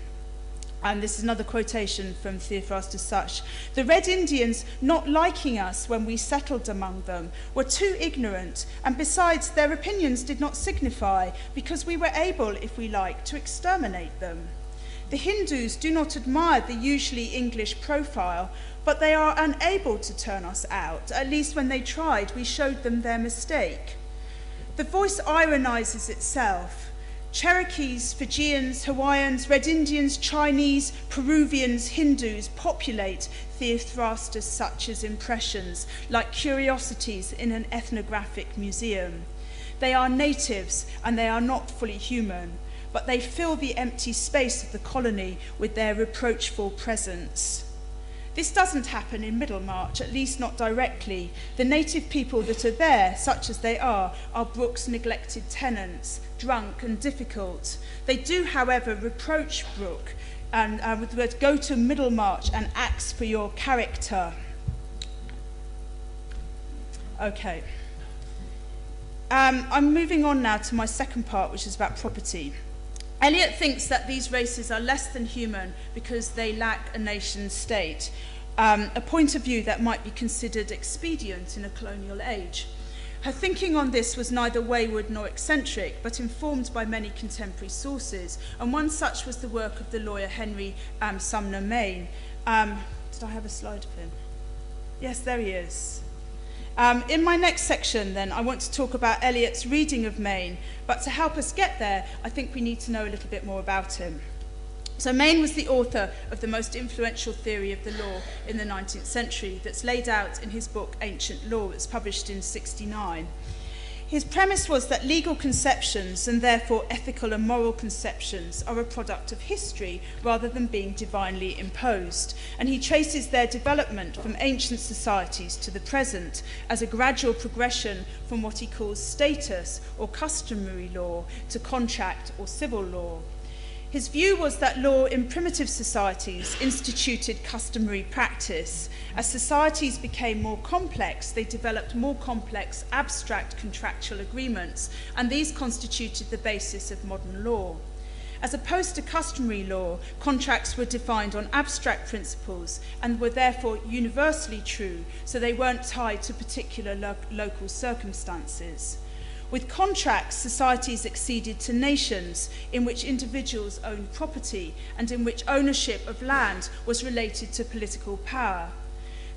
And this is another quotation from Theophrastus Such. "The Red Indians, not liking us when we settled among them, were too ignorant, and besides, their opinions did not signify, because we were able, if we liked, to exterminate them. The Hindus do not admire the usually English profile, but they are unable to turn us out. At least when they tried, we showed them their mistake." The voice ironizes itself. Cherokees, Fijians, Hawaiians, Red Indians, Chinese, Peruvians, Hindus populate Theophrastus Such's impressions like curiosities in an ethnographic museum. They are natives and they are not fully human, but they fill the empty space of the colony with their reproachful presence. This doesn't happen in Middlemarch, at least not directly. The native people that are there, such as they are Brooke's neglected tenants, drunk and difficult. They do, however, reproach Brooke and with the word, "Go to Middlemarch and axe for your character." Okay. I'm moving on now to my second part, which is about property. Eliot thinks that these races are less than human because they lack a nation state, a point of view that might be considered expedient in a colonial age. Her thinking on this was neither wayward nor eccentric, but informed by many contemporary sources, and one such was the work of the lawyer Henry Sumner Maine. Did I have a slide of him? Yes, there he is. In my next section, then, I want to talk about Eliot's reading of Maine, but to help us get there, I think we need to know a little bit more about him. So Maine was the author of the most influential theory of the law in the 19th century that's laid out in his book Ancient Law, that's published in 1969. His premise was that legal conceptions, and therefore ethical and moral conceptions, are a product of history rather than being divinely imposed, and he traces their development from ancient societies to the present as a gradual progression from what he calls status or customary law to contract or civil law. His view was that law in primitive societies instituted customary practice. As societies became more complex, they developed more complex, abstract contractual agreements, and these constituted the basis of modern law. As opposed to customary law, contracts were defined on abstract principles and were therefore universally true, so they weren't tied to particular local circumstances. With contracts, societies acceded to nations in which individuals owned property and in which ownership of land was related to political power.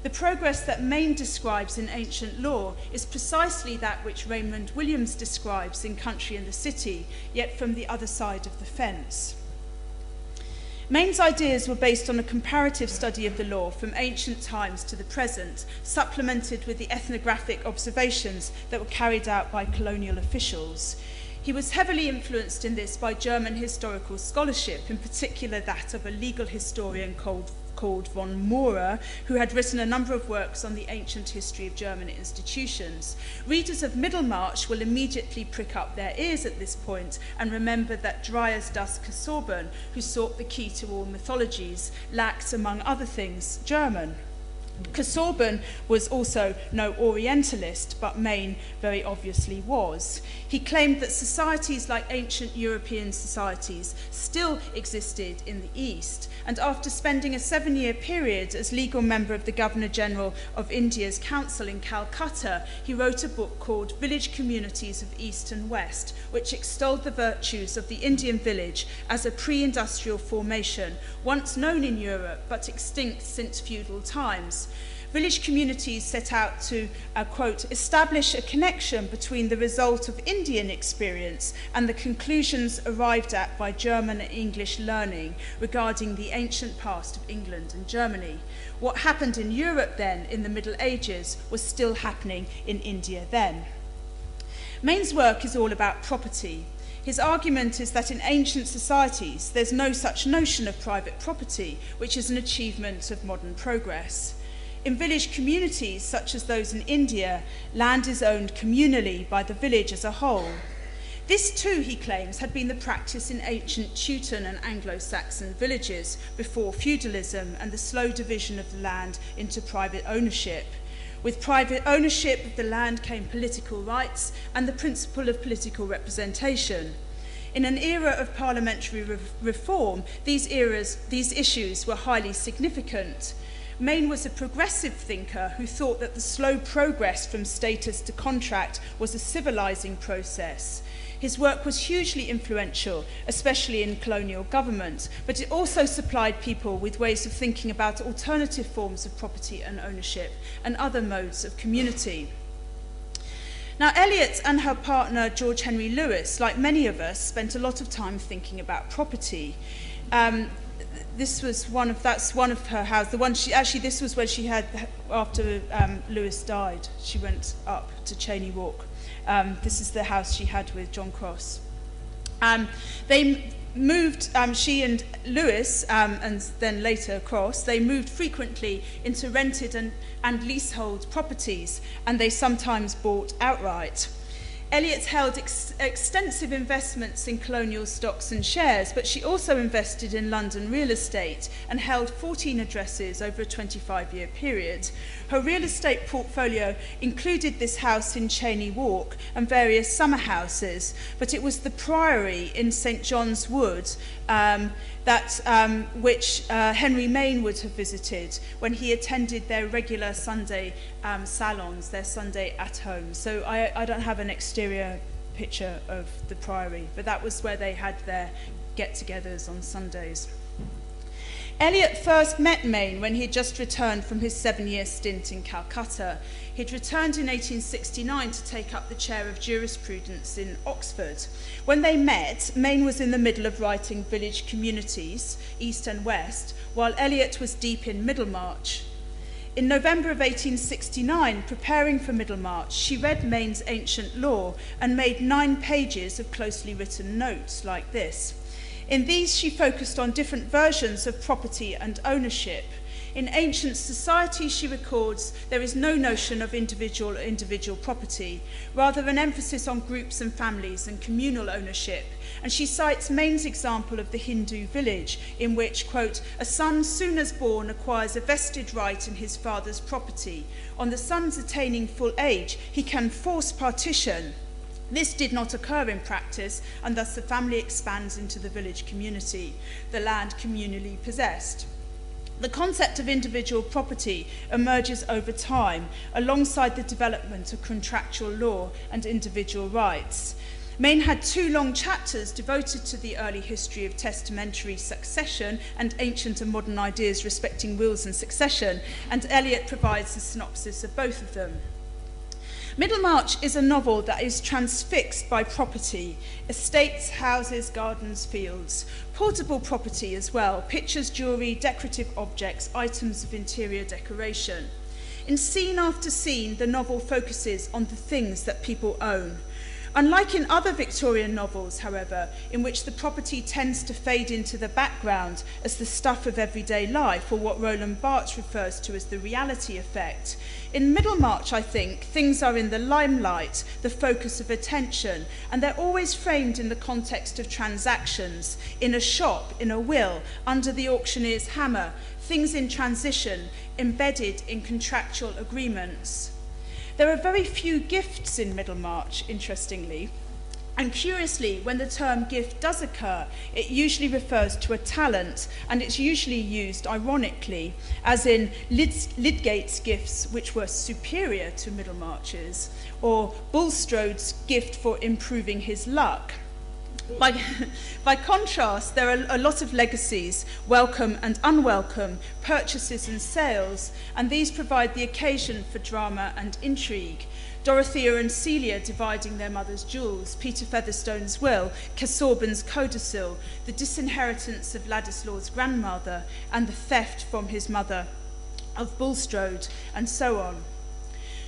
The progress that Maine describes in ancient law is precisely that which Raymond Williams describes in Country and the City, yet from the other side of the fence. Main's ideas were based on a comparative study of the law from ancient times to the present, supplemented with the ethnographic observations that were carried out by colonial officials. He was heavily influenced in this by German historical scholarship, in particular that of a legal historian called von Maurer, who had written a number of works on the ancient history of German institutions. Readers of Middlemarch will immediately prick up their ears at this point and remember that dry as dust Casaubon, who sought the key to all mythologies, lacked, among other things, German. Casaubon was also no Orientalist, but Maine very obviously was. He claimed that societies like ancient European societies still existed in the East, and after spending a 7-year period as legal member of the Governor-General of India's Council in Calcutta, he wrote a book called Village Communities of East and West, which extolled the virtues of the Indian village as a pre-industrial formation, once known in Europe but extinct since feudal times. Village communities set out to, quote, establish a connection between the result of Indian experience and the conclusions arrived at by German and English learning regarding the ancient past of England and Germany. What happened in Europe then, in the Middle Ages, was still happening in India then. Main's work is all about property. His argument is that in ancient societies, there's no such notion of private property, which is an achievement of modern progress. In village communities, such as those in India, land is owned communally by the village as a whole. This too, he claims, had been the practice in ancient Teuton and Anglo-Saxon villages before feudalism and the slow division of the land into private ownership. With private ownership of the land came political rights and the principle of political representation. In an era of parliamentary reform, these issues were highly significant. Maine was a progressive thinker who thought that the slow progress from status to contract was a civilizing process. His work was hugely influential, especially in colonial government, but it also supplied people with ways of thinking about alternative forms of property and ownership and other modes of community. Now, Eliot and her partner, George Henry Lewis, like many of us, spent a lot of time thinking about property. That's one of her houses. This was when she had, after Lewis died, she went up to Cheyne Walk. This is the house she had with John Cross. They moved, she and Lewis, and then later Cross, they moved frequently into rented and leasehold properties, and they sometimes bought outright. Eliot held extensive investments in colonial stocks and shares, but she also invested in London real estate and held 14 addresses over a 25-year period. Her real estate portfolio included this house in Cheyne Walk and various summer houses, but it was the Priory in St John's Wood which Henry Maine would have visited when he attended their regular Sunday salons, their Sunday at home. So I don't have an exterior picture of the Priory, but that was where they had their get-togethers on Sundays. Eliot first met Maine when he had just returned from his 7-year stint in Calcutta. He'd returned in 1869 to take up the chair of jurisprudence in Oxford. When they met, Maine was in the middle of writing Village Communities, East and West, while Eliot was deep in Middlemarch. In November of 1869, preparing for Middlemarch, she read Maine's ancient law and made 9 pages of closely written notes like this. In these, she focused on different versions of property and ownership. In ancient society, she records, there is no notion of individual property, rather an emphasis on groups and families and communal ownership. And she cites Maine's example of the Hindu village, in which, quote, a son soon as born acquires a vested right in his father's property. On the son's attaining full age, he can force partition. This did not occur in practice, and thus the family expands into the village community, the land communally possessed. The concept of individual property emerges over time, alongside the development of contractual law and individual rights. Maine had 2 long chapters devoted to the early history of testamentary succession and ancient and modern ideas respecting wills and succession, and Eliot provides a synopsis of both of them. Middlemarch is a novel that is transfixed by property: estates, houses, gardens, fields, portable property as well, pictures, jewellery, decorative objects, items of interior decoration. In scene after scene, the novel focuses on the things that people own. Unlike in other Victorian novels, however, in which the property tends to fade into the background as the stuff of everyday life, or what Roland Barthes refers to as the reality effect, in Middlemarch, I think, things are in the limelight, the focus of attention, and they're always framed in the context of transactions, in a shop, in a will, under the auctioneer's hammer, things in transition, embedded in contractual agreements. There are very few gifts in Middlemarch, interestingly, and curiously, when the term gift does occur, it usually refers to a talent, and it's usually used ironically, as in Lydgate's gifts, which were superior to Middlemarch's, or Bulstrode's gift for improving his luck. By contrast, there are a lot of legacies, welcome and unwelcome, purchases and sales, and these provide the occasion for drama and intrigue. Dorothea and Celia dividing their mother's jewels, Peter Featherstone's will, Casaubon's codicil, the disinheritance of Ladislaw's grandmother, and the theft from his mother of Bulstrode, and so on.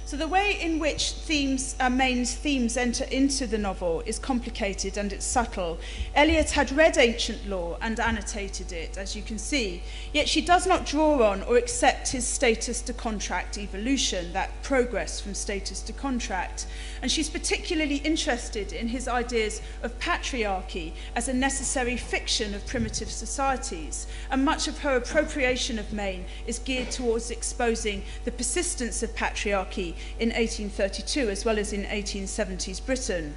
So the way in which main themes enter into the novel is complicated and it's subtle. Eliot had read ancient law and annotated it, as you can see, yet she does not draw on or accept his status to contract evolution, that progress from status to contract. And she's particularly interested in his ideas of patriarchy as a necessary fiction of primitive societies, and much of her appropriation of Maine is geared towards exposing the persistence of patriarchy in 1832 as well as in 1870s Britain.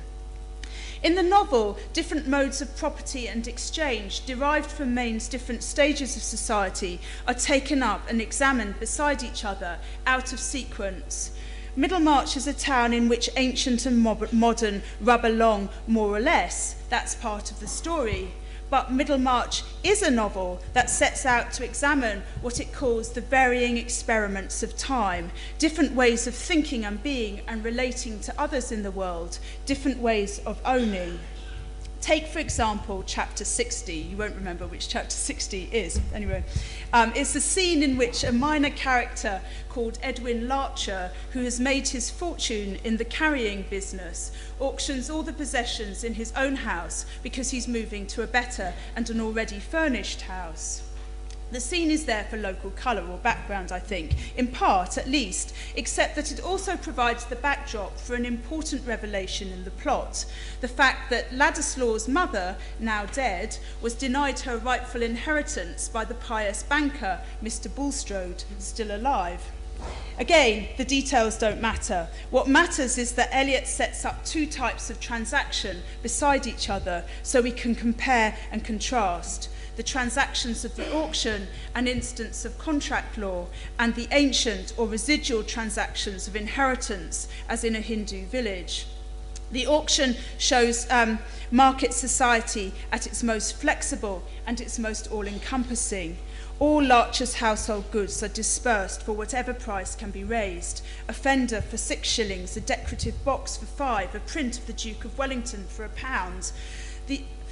In the novel, different modes of property and exchange derived from Maine's different stages of society are taken up and examined beside each other, out of sequence. Middlemarch is a town in which ancient and modern rub along more or less. That's part of the story. But Middlemarch is a novel that sets out to examine what it calls the varying experiments of time, different ways of thinking and being and relating to others in the world, different ways of owning. Take, for example, chapter 60. You won't remember which chapter 60 is. Anyway, it's a scene in which a minor character called Edwin Larcher, who has made his fortune in the carrying business, auctions all the possessions in his own house because he's moving to a better and an already furnished house. The scene is there for local colour or background, I think, in part at least, except that it also provides the backdrop for an important revelation in the plot. The fact that Ladislaw's mother, now dead, was denied her rightful inheritance by the pious banker, Mr. Bulstrode, still alive. Again, the details don't matter. What matters is that Eliot sets up two types of transaction beside each other so we can compare and contrast. The transactions of the auction, an instance of contract law, and the ancient or residual transactions of inheritance, as in a Hindu village. The auction shows market society at its most flexible and its most all-encompassing. All Larcher's household goods are dispersed for whatever price can be raised. A fender for 6 shillings, a decorative box for 5, a print of the Duke of Wellington for £1.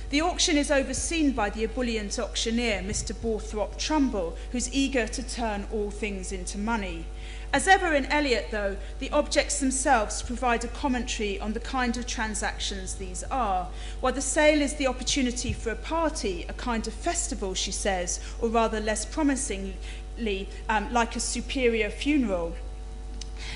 The auction is overseen by the ebullient auctioneer, Mr. Borthrop Trumbull, who's eager to turn all things into money. As ever in Eliot, though, the objects themselves provide a commentary on the kind of transactions these are. While the sale is the opportunity for a party, a kind of festival, she says, or rather less promisingly, like a superior funeral.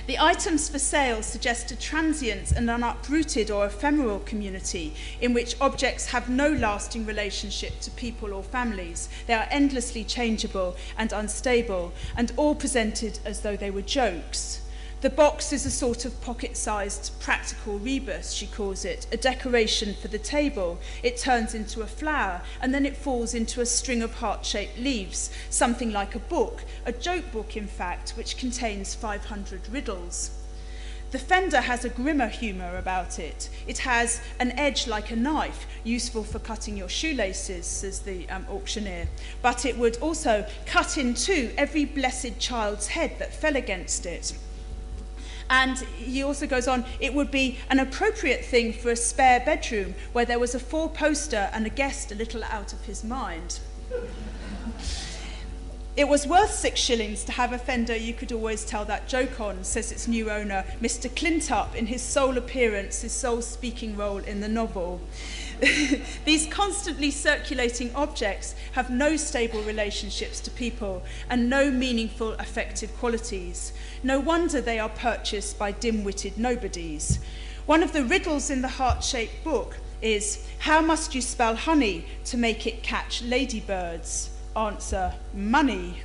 The items for sale suggest a transient and an uprooted or ephemeral community in which objects have no lasting relationship to people or families. They are endlessly changeable and unstable, and all presented as though they were jokes. The box is a sort of pocket-sized practical rebus, she calls it, a decoration for the table. It turns into a flower, and then it falls into a string of heart-shaped leaves, something like a book, a joke book, in fact, which contains 500 riddles. The fender has a grimmer humour about it. It has an edge like a knife, useful for cutting your shoelaces, says the auctioneer, but it would also cut in two every blessed child's head that fell against it. And he also goes on, it would be an appropriate thing for a spare bedroom where there was a four-poster and a guest a little out of his mind. It was worth 6 shillings to have a fender you could always tell that joke on, says its new owner, Mr. Clintup, in his sole appearance, his sole speaking role in the novel. These constantly circulating objects have no stable relationships to people and no meaningful affective qualities. No wonder they are purchased by dim-witted nobodies. One of the riddles in the heart-shaped book is, how must you spell honey to make it catch ladybirds? Answer, money.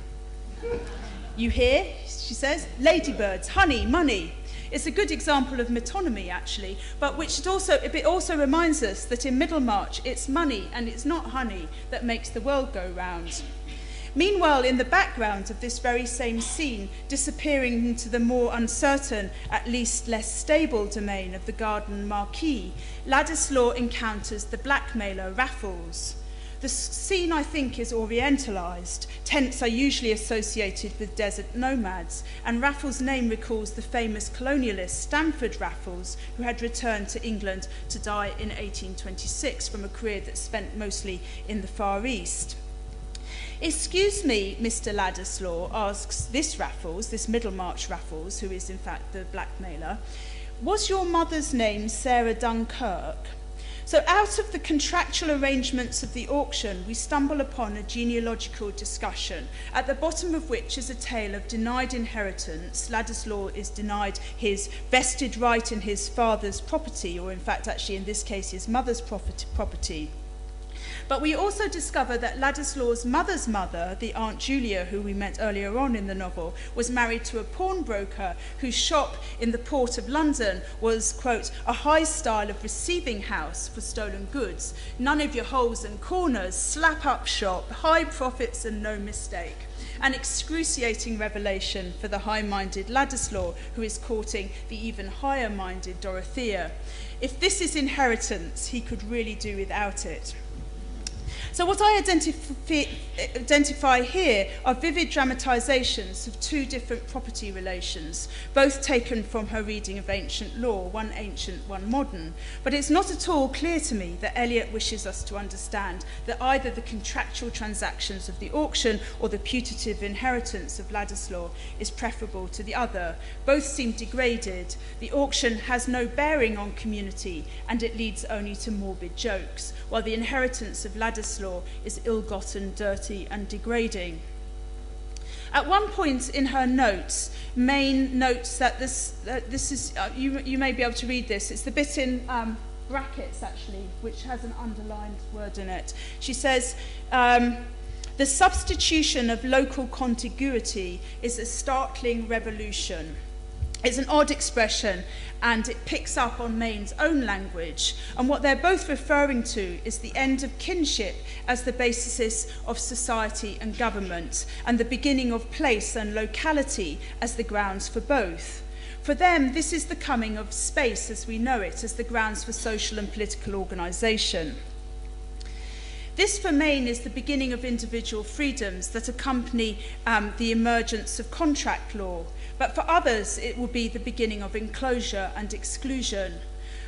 You hear, she says, ladybirds, honey, money. It's a good example of metonymy, actually, but it also reminds us that in Middlemarch, it's money and it's not honey that makes the world go round. Meanwhile, in the background of this very same scene, disappearing into the more uncertain, at least less stable domain of the garden marquee, Ladislaw encounters the blackmailer Raffles. The scene, I think, is orientalised. Tents are usually associated with desert nomads, and Raffles' name recalls the famous colonialist Stamford Raffles, who had returned to England to die in 1826 from a career that spent mostly in the Far East. Excuse me, Mr. Ladislaw, asks this Raffles, this Middlemarch Raffles, who is in fact the blackmailer, was your mother's name Sarah Dunkirk? So out of the contractual arrangements of the auction, we stumble upon a genealogical discussion, at the bottom of which is a tale of denied inheritance. Ladislaw is denied his vested right in his father's property, or in fact, actually in this case, his mother's property. But we also discover that Ladislaw's mother's mother, the Aunt Julia, who we met earlier on in the novel, was married to a pawnbroker whose shop in the port of London was, quote, a high style of receiving house for stolen goods. None of your holes and corners, slap-up shop, high profits and no mistake. An excruciating revelation for the high-minded Ladislaw, who is courting the even higher-minded Dorothea. If this is inheritance, he could really do without it. So what I identify here are vivid dramatisations of two different property relations, both taken from her reading of ancient law, one ancient, one modern. But it's not at all clear to me that Eliot wishes us to understand that either the contractual transactions of the auction or the putative inheritance of Ladislaw is preferable to the other. Both seem degraded. The auction has no bearing on community, and it leads only to morbid jokes, while the inheritance of Ladislaw is ill-gotten, dirty, and degrading. At one point in her notes, Mayne notes that this is, you may be able to read this, it's the bit in brackets, actually, which has an underlined word in it. She says, the substitution of local contiguity is a startling revolution. It's an odd expression, and it picks up on Mayne's own language. And what they're both referring to is the end of kinship as the basis of society and government, and the beginning of place and locality as the grounds for both. For them, this is the coming of space as we know it, as the grounds for social and political organisation. This, for Mayne, is the beginning of individual freedoms that accompany the emergence of contract law. But for others, it will be the beginning of enclosure and exclusion.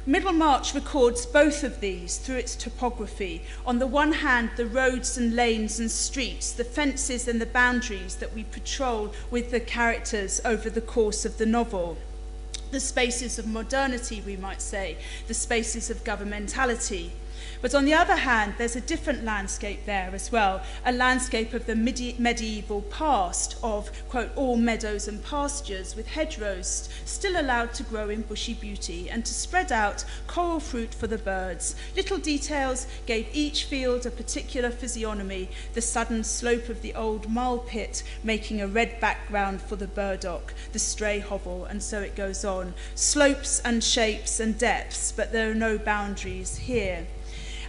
Middlemarch records both of these through its topography. On the one hand, the roads and lanes and streets, the fences and the boundaries that we patrol with the characters over the course of the novel. The spaces of modernity, we might say, the spaces of governmentality. But on the other hand, there's a different landscape there as well, a landscape of the medieval past of, quote, all meadows and pastures with hedgerows still allowed to grow in bushy beauty and to spread out coral fruit for the birds. Little details gave each field a particular physiognomy, the sudden slope of the old marl pit making a red background for the burdock, the stray hovel, and so it goes on. Slopes and shapes and depths, but there are no boundaries here.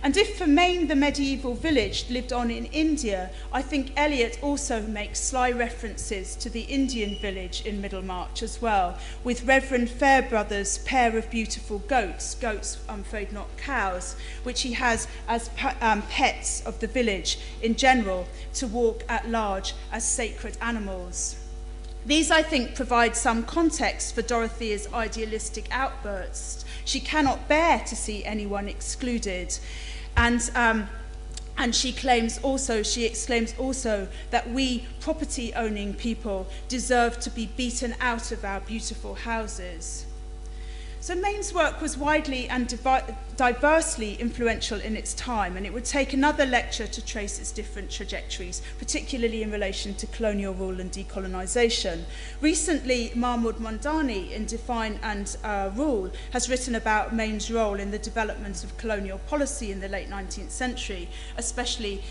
And if for Mayne the medieval village lived on in India, I think Eliot also makes sly references to the Indian village in Middlemarch as well, with Reverend Fairbrother's pair of beautiful goats, I'm afraid not cows, which he has as pets of the village in general, to walk at large as sacred animals. These, I think, provide some context for Dorothea's idealistic outbursts. She cannot bear to see anyone excluded. And she exclaims also that we property-owning people deserve to be beaten out of our beautiful houses. So Maine's work was widely and diversely influential in its time, and it would take another lecture to trace its different trajectories, particularly in relation to colonial rule and decolonisation. Recently, Mahmoud Mamdani, in Define and Rule, has written about Maine's role in the development of colonial policy in the late 19th century, especially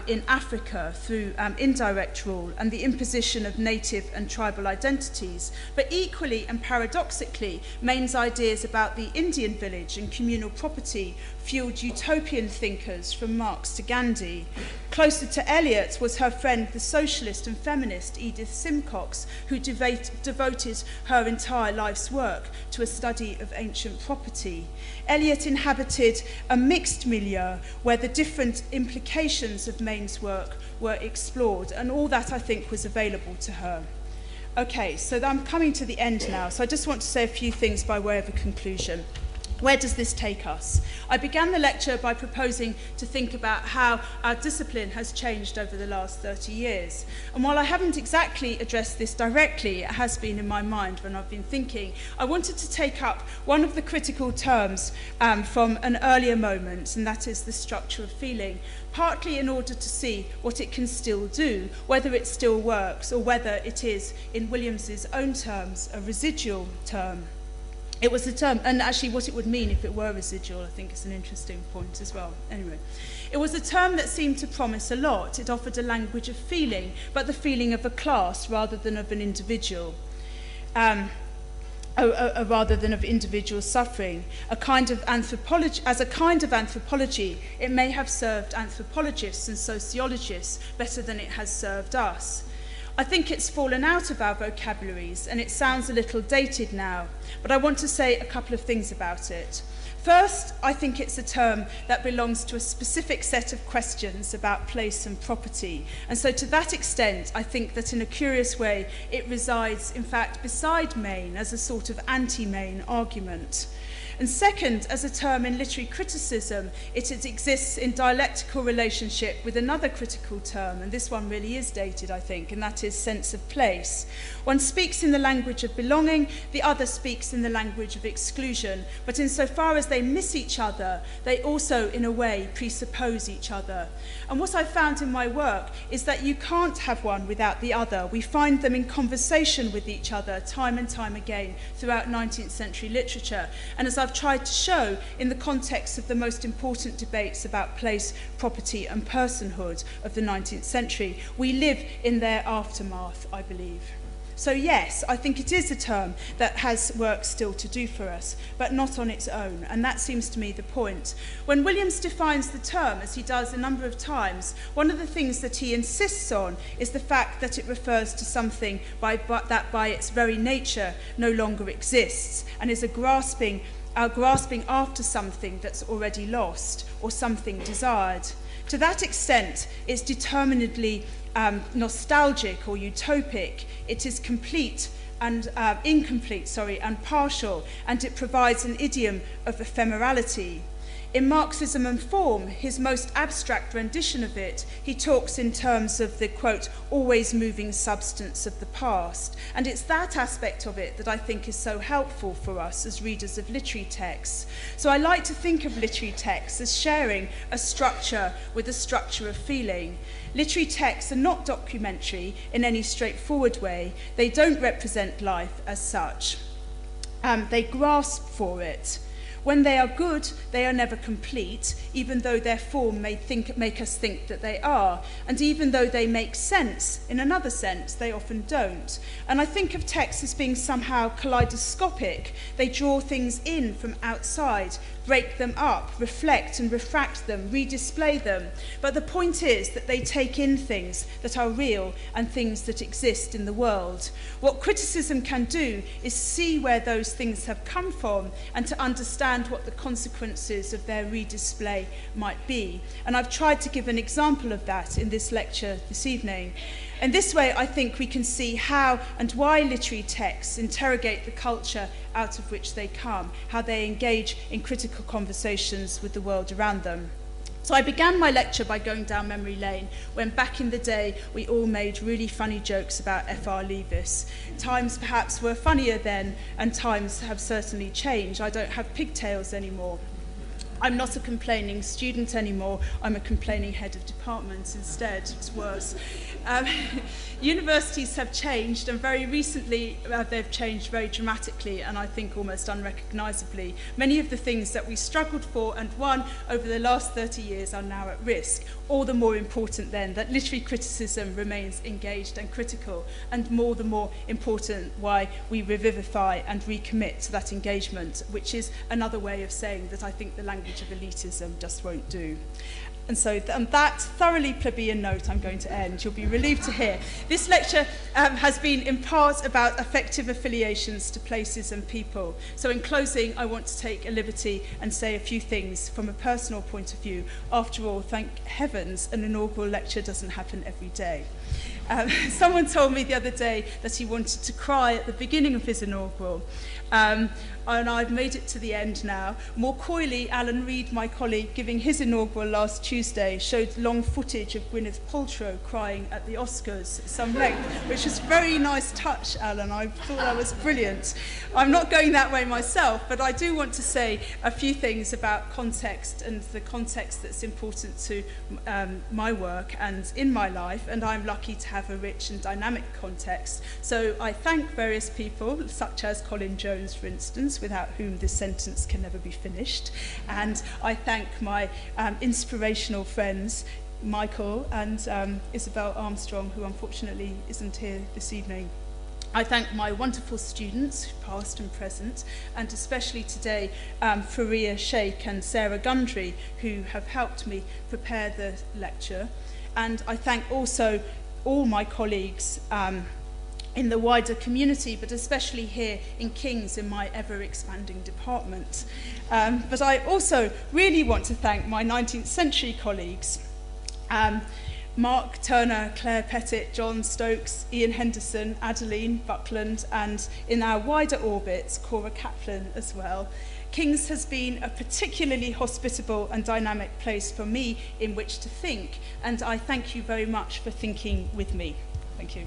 in Africa through indirect rule and the imposition of native and tribal identities. But equally and paradoxically, Maine's ideas about the Indian village and communal property fueled utopian thinkers from Marx to Gandhi. Closer to Eliot was her friend, the socialist and feminist Edith Simcox, who devoted her entire life's work to a study of ancient property. Eliot inhabited a mixed milieu where the different implications of Maine's work were explored, and all that, I think, was available to her. Okay, so I'm coming to the end now, so I just want to say a few things by way of a conclusion. Where does this take us? I began the lecture by proposing to think about how our discipline has changed over the last 30 years. And while I haven't exactly addressed this directly, it has been in my mind when I've been thinking. I wanted to take up one of the critical terms from an earlier moment, and that is the structure of feeling, partly in order to see what it can still do, whether it still works, or whether it is, in Williams's own terms, a residual term. It was a term, and actually what it would mean if it were residual, I think is an interesting point as well. Anyway, it was a term that seemed to promise a lot. It offered a language of feeling, but the feeling of a class rather than of an individual. Rather than of individual suffering. As a kind of anthropology, it may have served anthropologists and sociologists better than it has served us. I think it's fallen out of our vocabularies and it sounds a little dated now, but I want to say a couple of things about it. First, I think it's a term that belongs to a specific set of questions about place and property. And so to that extent, I think that in a curious way, it resides, in fact, beside Maine as a sort of anti-Maine argument. And second, as a term in literary criticism, it exists in dialectical relationship with another critical term, and this one really is dated, I think, and that is sense of place. One speaks in the language of belonging, the other speaks in the language of exclusion, but insofar as they miss each other, they also, in a way, presuppose each other. And what I found in my work is that you can't have one without the other. We find them in conversation with each other time and time again throughout 19th century literature. And as I've tried to show in the context of the most important debates about place, property and personhood of the 19th century, we live in their aftermath, I believe. So yes, I think it is a term that has work still to do for us, but not on its own, and that seems to me the point. When Williams defines the term, as he does a number of times, one of the things that he insists on is the fact that it refers to something that by its very nature no longer exists, and is a grasping after something that's already lost, or something desired. To that extent, it's determinedly nostalgic or utopic. It is incomplete and partial, and it provides an idiom of ephemerality. In Marxism and Form, his most abstract rendition of it, he talks in terms of the, quote, always moving substance of the past. And it's that aspect of it that I think is so helpful for us as readers of literary texts. So I like to think of literary texts as sharing a structure with a structure of feeling. Literary texts are not documentary in any straightforward way. They don't represent life as such. They grasp for it. When they are good, they are never complete, even though their form may make us think that they are. And even though they make sense, in another sense, they often don't. And I think of texts as being somehow kaleidoscopic. They draw things in from outside, break them up, reflect and refract them, redisplay them. But the point is that they take in things that are real and things that exist in the world. What criticism can do is see where those things have come from and to understand understand what the consequences of their redisplay might be. And I've tried to give an example of that in this lecture this evening. And this way, I think we can see how and why literary texts interrogate the culture out of which they come, how they engage in critical conversations with the world around them. So I began my lecture by going down memory lane, when back in the day we all made really funny jokes about F.R. Leavis. Times perhaps were funnier then, and times have certainly changed. I don't have pigtails anymore. I'm not a complaining student anymore. I'm a complaining head of department instead. It's worse. Universities have changed, and very recently they've changed very dramatically, and I think almost unrecognisably. Many of the things that we struggled for and won over the last 30 years are now at risk. All the more important then that literary criticism remains engaged and critical, and the more important why we revivify and recommit to that engagement, which is another way of saying that I think the language of elitism just won't do. And so on that thoroughly plebeian note, I'm going to end. You'll be relieved to hear. This lecture has been in part about affective affiliations to places and people. So in closing, I want to take a liberty and say a few things from a personal point of view. After all, thank heavens, an inaugural lecture doesn't happen every day. Someone told me the other day that he wanted to cry at the beginning of his inaugural. And I've made it to the end now. More coyly, Alan Reid, my colleague, giving his inaugural last Tuesday, showed long footage of Gwyneth Paltrow crying at the Oscars at some length, which was a very nice touch, Alan. I thought that was brilliant. I'm not going that way myself, but I do want to say a few things about context, and the context that's important to my work and in my life, and I'm lucky to have a rich and dynamic context. So I thank various people, such as Colin Jones, for instance, without whom this sentence can never be finished. And I thank my inspirational friends, Michael and Isabel Armstrong, who unfortunately isn't here this evening. I thank my wonderful students, past and present, and especially today Faria Sheikh and Sarah Gundry, who have helped me prepare the lecture. And I thank also all my colleagues in the wider community, but especially here in King's in my ever-expanding department. But I also really want to thank my 19th century colleagues, Mark Turner, Claire Pettit, John Stokes, Ian Henderson, Adeline Buckland, and in our wider orbits, Cora Kaplan as well. King's has been a particularly hospitable and dynamic place for me in which to think, and I thank you very much for thinking with me. Thank you.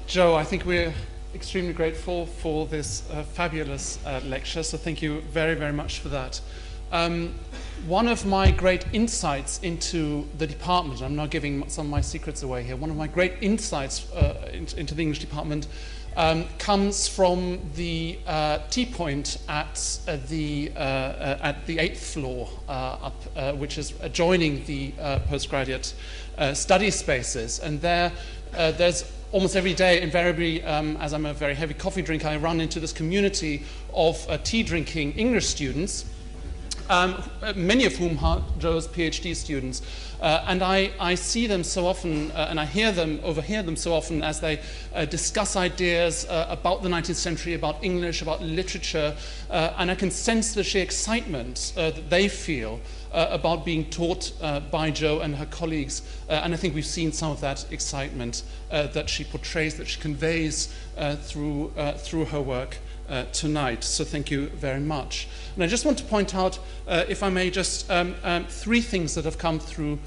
Joe, I think we're extremely grateful for this fabulous lecture, so thank you very, very much for that. One of my great insights into the department, I'm not giving some of my secrets away here, one of my great insights into the English department comes from the tea point at the 8th floor, which is adjoining the postgraduate study spaces. And there's almost every day, invariably, as I'm a very heavy coffee drinker, I run into this community of tea-drinking English students, many of whom are Joe's PhD students. And I see them so often, and I overhear them so often as they discuss ideas about the 19th century, about English, about literature, and I can sense the sheer excitement that they feel about being taught by Jo and her colleagues, and I think we've seen some of that excitement that she portrays, that she conveys through her work tonight. So thank you very much. And I just want to point out, if I may, just 3 things that have come through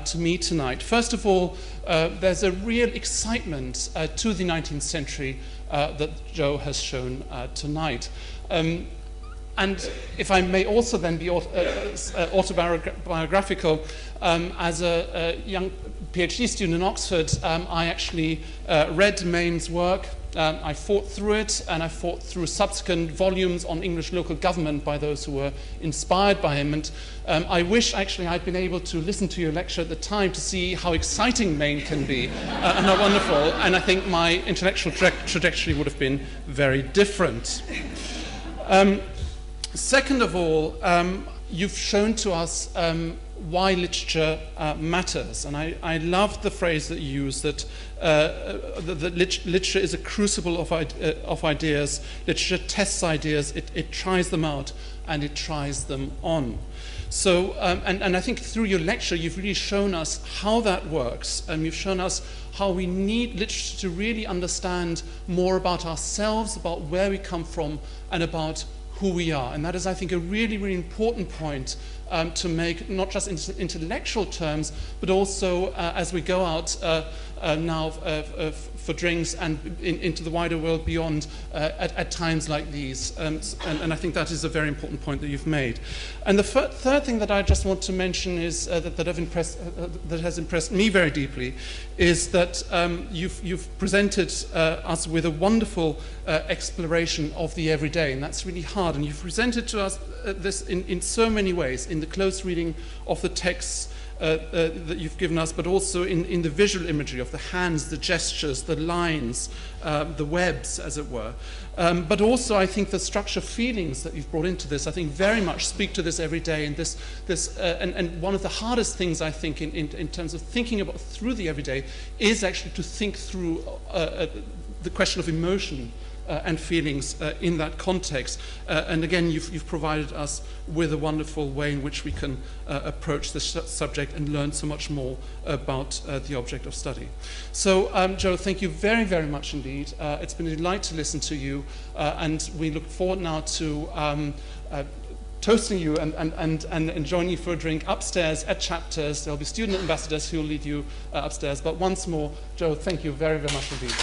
to me tonight. First of all, there's a real excitement to the 19th century that Jo has shown tonight. And if I may also then be autobiographical, as a young PhD student in Oxford, I actually read Main's work. I fought through it, and I fought through subsequent volumes on English local government by those who were inspired by him. And I wish actually I'd been able to listen to your lecture at the time to see how exciting Maine can be and how wonderful. And I think my intellectual trajectory would have been very different. Second of all, you've shown to us why literature matters. And I love the phrase that you use, that literature is a crucible of ideas. Literature tests ideas, it tries them out, and it tries them on. So, and I think through your lecture, you've really shown us how that works. You've shown us how we need literature to really understand more about ourselves, about where we come from, and about who we are. And that is, I think, a really, really important point to make, not just in intellectual terms, but also as we go out now for drinks and into the wider world beyond at times like these. And I think that is a very important point that you've made. And the third thing that I just want to mention is that has impressed me very deeply is that you've presented us with a wonderful exploration of the everyday, and that's really hard. And you've presented to us this in so many ways, in the close reading of the texts that you've given us, but also in the visual imagery of the hands, the gestures, the lines, the webs, as it were. But also, I think the structure feelings that you've brought into this, I think, very much speak to this every day. And and one of the hardest things, I think, in terms of thinking about through the everyday, is actually to think through the question of emotion and feelings in that context. And again, you've provided us with a wonderful way in which we can approach this subject and learn so much more about the object of study. So, Joe, thank you very, very much indeed. It's been a delight to listen to you, and we look forward now to toasting you and joining you for a drink upstairs at Chapters. There'll be student ambassadors who will lead you upstairs. But once more, Joe, thank you very, very much indeed.